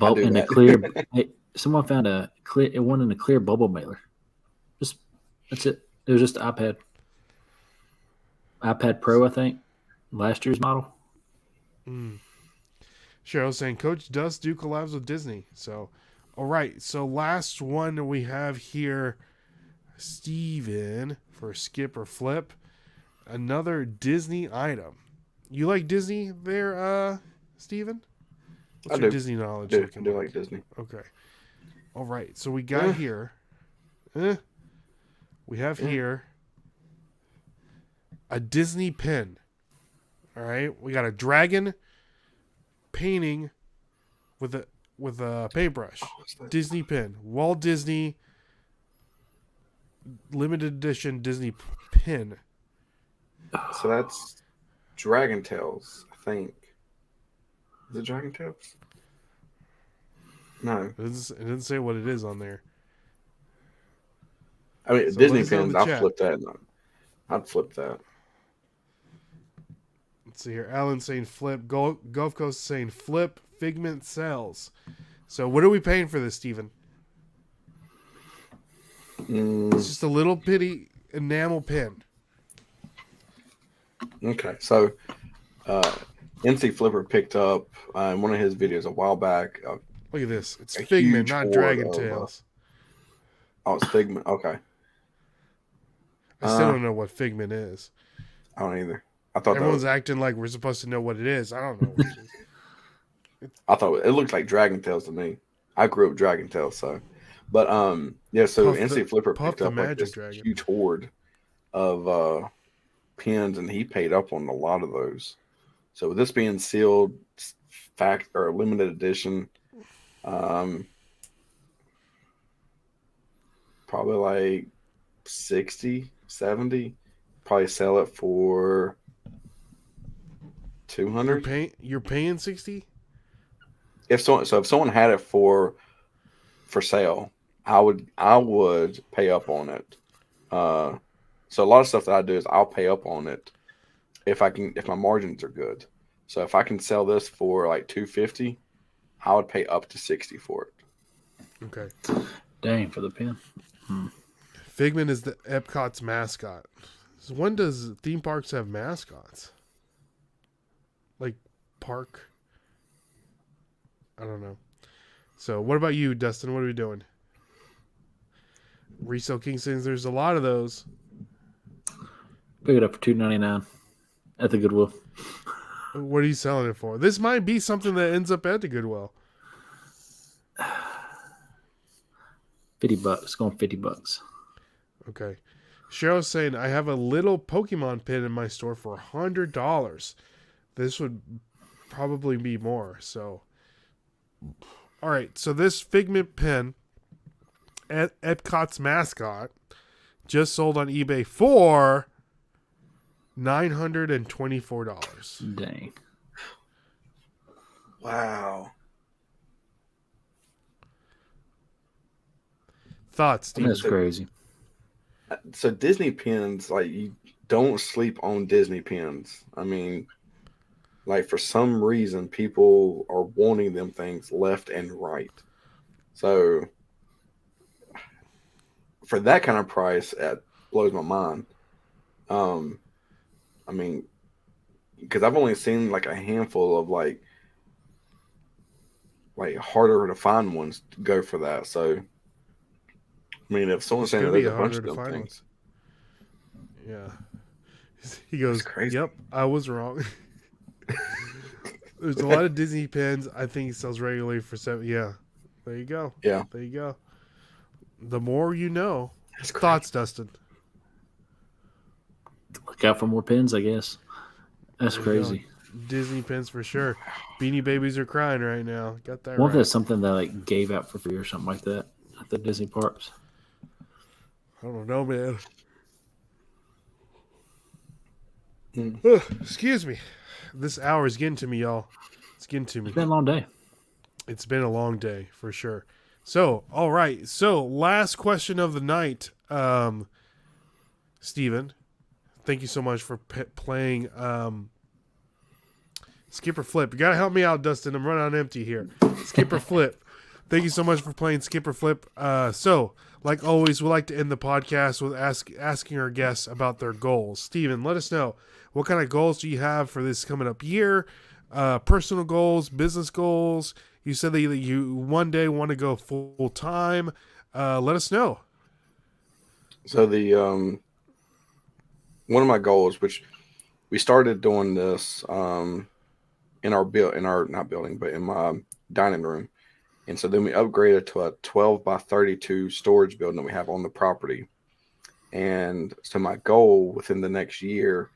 clear. Hey, someone found one in a clear bubble mailer. That's it. It was just an iPad. iPad Pro, I think. Last year's model. Cheryl's saying Coach does do collabs with Disney. So, all right. So last one we have here, Steven for skip or flip. Another Disney item. You like Disney there, Steven? What's your Disney knowledge? I do like Disney. Okay. All right. So we got here. We have here a Disney pin. All right. We got a dragon painting with a paintbrush. Disney pin. Walt Disney limited edition Disney pin. So that's Dragon Tales, I think. Is it Dragon Tales? No. It didn't say what it is on there. I mean, so Disney pins, I'll flip that. I'd flip that. Let's see here. Alan's saying flip. Gulf Coast saying flip. Figment sells. So what are we paying for this, Steven? It's just a little bitty enamel pin. Okay, so NC Flipper picked up in one of his videos a while back. Look at this. It's Figment, not Dragon Tales. It's Figment. Okay. I still don't know what Figment is. I don't either. I thought everyone's acting like we're supposed to know what it is. I don't know what it is. I thought it looked like Dragon Tales to me. I grew up Dragon Tales, so. But yeah, so NC Flipper picked up like this huge hoard of pins, and he paid up on a lot of those. So with this being sealed, fact or limited edition. Probably like 60, 70. Probably sell it for 200. You're paying 60? If someone had it for sale, I would pay up on it. So a lot of stuff that I do is I'll pay up on it if my margins are good. So if I can sell this for like 250, I would pay up to 60 for it. Okay. Dang, for the pen. Figment is the Epcot's mascot. So when does theme parks have mascots? Like park? I don't know. So what about you, Dustin? What are we doing? Resale Kingston's, there's a lot of those. Pick it up for $2.99 at the Goodwill. What are you selling it for? This might be something that ends up at the Goodwill. $50. Going $50. Okay. Cheryl's saying, I have a little Pokemon pin in my store for $100. This would probably be more. So, all right. So this Figment pin, Epcot's mascot, just sold on eBay for $924. Dang. Wow. Thoughts, Steve? That's crazy. So Disney pins, like, you don't sleep on Disney pins. I mean, like, for some reason, people are wanting them things left and right. So for that kind of price, it blows my mind. I mean, because I've only seen like a handful of like harder to find ones to go for that. So, I mean, if someone's saying that there's a bunch of them things, yeah, he goes, "Yep, I was wrong." There's a lot of Disney pins. I think he sells regularly for $7. Yeah, there you go. Yeah, there you go. The more you know. That's Thoughts, Dustin? Look out for more pins, I guess. That's There you crazy. go. Disney pins for sure. Beanie Babies are crying right now. Got that What right. if that's something that like gave out for free or something like that at the Disney parks? I don't know, man. Excuse me. This hour is getting to me, y'all. It's getting to me. It's been a long day. It's been a long day for sure. So, all right. So, last question of the night, Steven. Thank you so much for playing Skip or Flip. You got to help me out, Dustin. I'm running on empty here. Skip or Flip. Thank you so much for playing Skip or Flip. So, like always, we like to end the podcast with asking our guests about their goals. Steven, let us know. What kind of goals do you have for this coming up year? Personal goals, business goals. You said that you one day want to go full time. Let us know. So the one of my goals, which we started doing this in my dining room, and so then we upgraded to a 12 by 32 storage building that we have on the property. And so my goal within the next year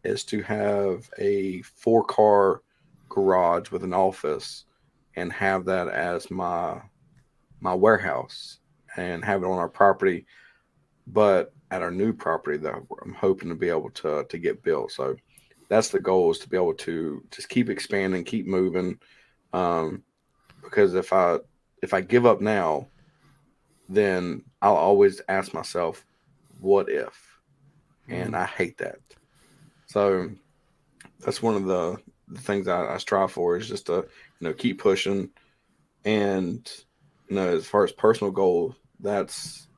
is to have a 4-car garage with an office and have that as my warehouse and have it on our property, but at our new property that I'm hoping to be able to get built. So that's the goal, is to be able to just keep expanding, keep moving. Because if I give up now, then I'll always ask myself, what if? And I hate that. So that's one of the things I strive for, is just to, keep pushing. And, as far as personal goals, that's,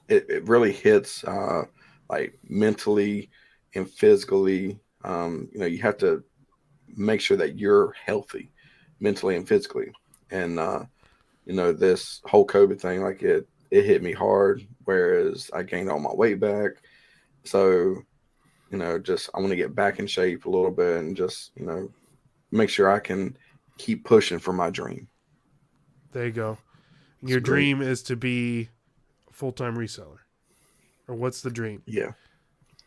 it really hits, like mentally and physically. You have to make sure that you're healthy mentally and physically. And, this whole COVID thing, like it hit me hard, whereas I gained all my weight back. So, just, I want to get back in shape a little bit and just, make sure I can keep pushing for my dream. There you go. Your dream is to be a full-time reseller. Or what's the dream? Yeah.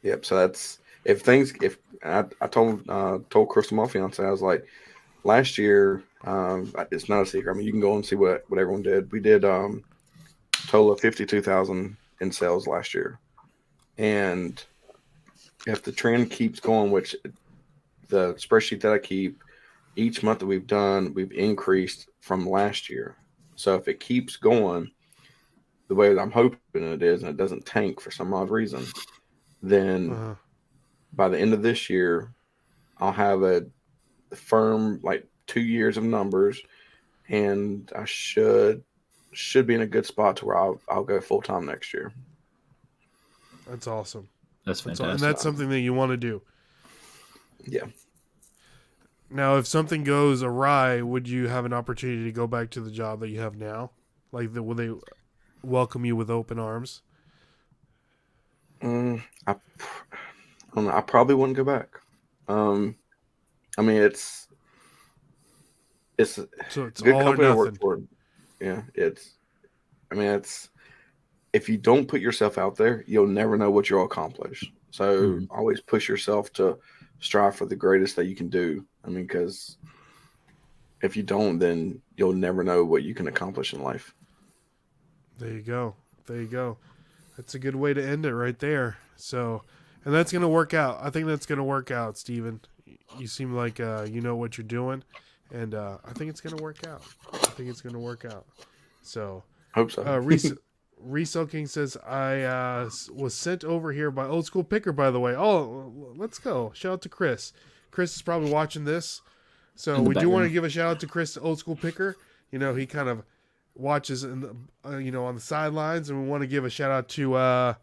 Yep. So that's if I told Crystal, my fiance, I was like, last year, it's not a secret. I mean, you can go and see what everyone did. We did total of 52,000 in sales last year, and if the trend keeps going, which the spreadsheet that I keep, each month that we've done, we've increased from last year. So if it keeps going the way that I'm hoping it is, and it doesn't tank for some odd reason, then Uh-huh. by the end of this year, I'll have a firm like 2 years of numbers, and I should be in a good spot to where I'll go full time next year. That's awesome. That's fantastic. And that's something that you want to do. Yeah. Now, if something goes awry, would you have an opportunity to go back to the job that you have now? Like, will they welcome you with open arms? I don't know, I probably wouldn't go back. I mean, it's So it's a good all or company to work nothing. for. Yeah, it's if you don't put yourself out there, you'll never know what you'll accomplish. So always push yourself to strive for the greatest that you can do. I mean, because if you don't, then you'll never know what you can accomplish in life. There you go. There you go. That's a good way to end it right there. So, and that's going to work out. I think that's going to work out, Steven. You seem like you know what you're doing, and I think it's going to work out. So, Hope so. Resell King says, I was sent over here by Old School Picker, by the way. Oh, let's go. Shout out to Chris. Chris is probably watching this. So we do want to give a shout out to Chris, Old School Picker. You know, he kind of watches in the, on the sidelines, and we want to give a shout out to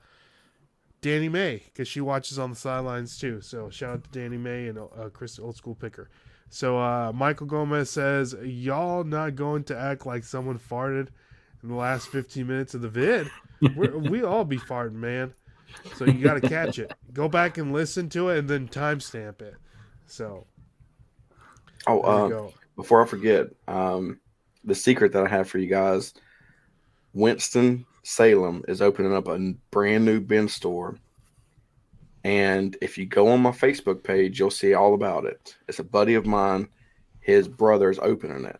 Danny May, because she watches on the sidelines too. So shout out to Danny May and Chris, Old School Picker. So Michael Gomez says, y'all not going to act like someone farted in the last 15 minutes of the vid. We all be farting, man. So you got to catch it. Go back and listen to it and then timestamp it. So. Before I forget, the secret that I have for you guys, Winston-Salem is opening up a brand new bin store. And if you go on my Facebook page, you'll see all about it. It's a buddy of mine. His brother's opening it.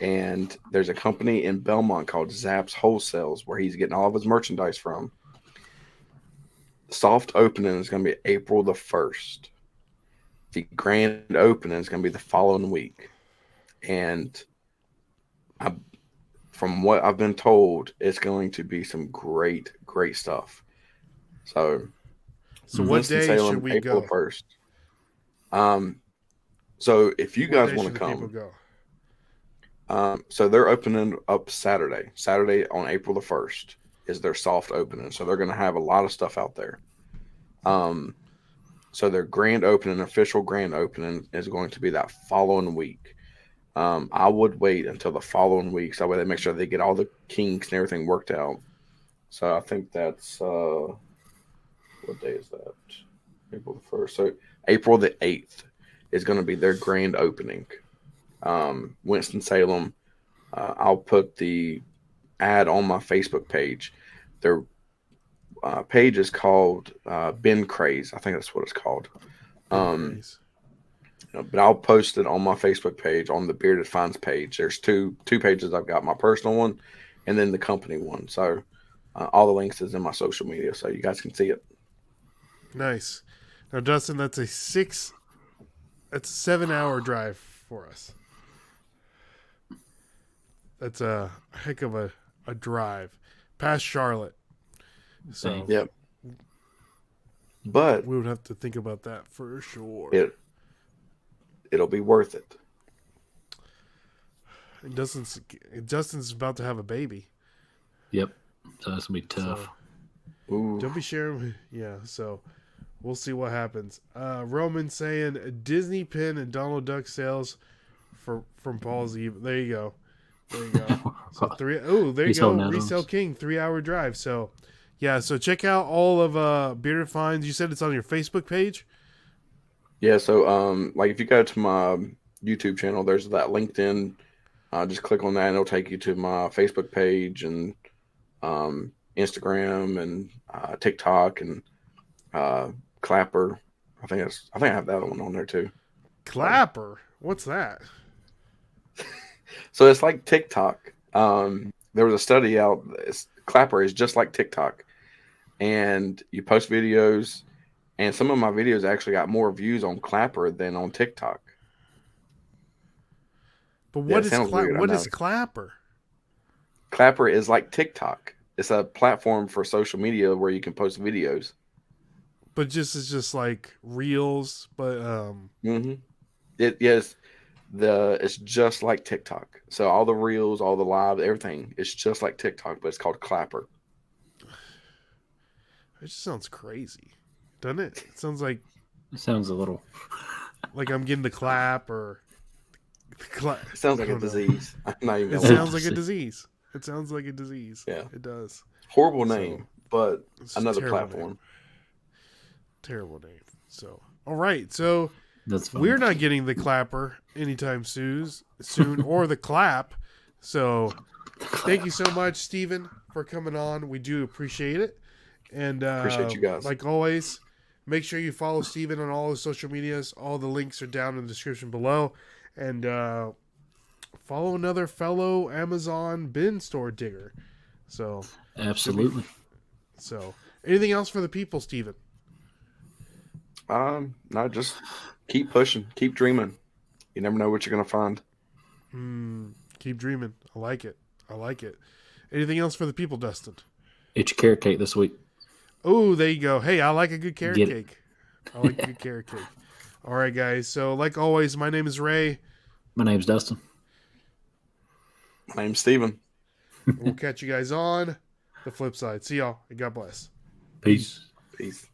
And there's a company in Belmont called Zapp's Wholesales where he's getting all of his merchandise from. Soft opening is going to be April the 1st. The grand opening is going to be the following week. And from what I've been told, it's going to be some great, great stuff. So what day should we April go? 1st. So if you guys want to come, so they're opening up Saturday. Saturday on April the 1st is their soft opening. So they're going to have a lot of stuff out there. So their grand opening, official grand opening, is going to be that following week. I would wait until the following week so that way they make sure they get all the kinks and everything worked out. So I think that's what day is that? April the 1st. So April the 8th is going to be their grand opening. Winston-Salem. I'll put the ad on my Facebook page. Their page is called Ben Craze. I think that's what it's called. But I'll post it on my Facebook page, on the Bearded Finds page. There's two pages I've got, my personal one and then the company one. So all the links is in my social media, so you guys can see it. Nice. Now, Dustin, that's a 7-hour drive for us. That's a heck of a drive past Charlotte. So yep. But we would have to think about that for sure. It'll be worth it. Justin's about to have a baby. Yep. So that's gonna be tough. So, don't be sharing. Yeah. So we'll see what happens. Roman saying Disney pin and Donald Duck sales from Paul's Eve. There you go. So there you go. Resell King, 3-hour drive. So yeah. So check out all of Bearded Finds. You said it's on your Facebook page. Yeah. So like if you go to my YouTube channel, there's that LinkedIn. Just click on that and it'll take you to my Facebook page and Instagram and TikTok, and Clapper. I think I have that one on there too. Clapper? What's that? So it's like TikTok. There was a study out. Clapper is just like TikTok, and you post videos, and some of my videos actually got more views on Clapper than on TikTok. But what is Clapper? Clapper is like TikTok. It's a platform for social media where you can post videos. But it's just like Reels, but Yes, it's just like TikTok. So all the reels, all the live, everything, it's just like TikTok, but it's called Clapper. It just sounds crazy, doesn't it? It sounds like It sounds a little. like I'm getting the clap or It sounds like a disease. I'm not even it gonna sounds lie. like a disease. It sounds like a disease. Yeah. It does. Horrible name, but It's another terrible platform. name. Terrible name. So, all right. So That's fun. we're not getting the clapper anytime soon, or the clap. So thank you so much, Steven, for coming on. We do appreciate it. And Appreciate you guys. Like always, make sure you follow Steven on all his social medias. All the links are down in the description below. And follow another fellow Amazon bin store digger. So Absolutely. So anything else for the people, Steven? No, just keep pushing, keep dreaming. You never know what you're gonna find. Keep dreaming. I like it. I like it. Anything else for the people, Dustin? Eat your carrot cake this week. Oh, there you go. Hey, I like a good carrot Get it. cake. I like a good carrot cake. All right, guys. So, like always, my name is Ray. My name's Dustin. My name's Steven. We'll catch you guys on the flip side. See y'all, and God bless. Peace. Peace.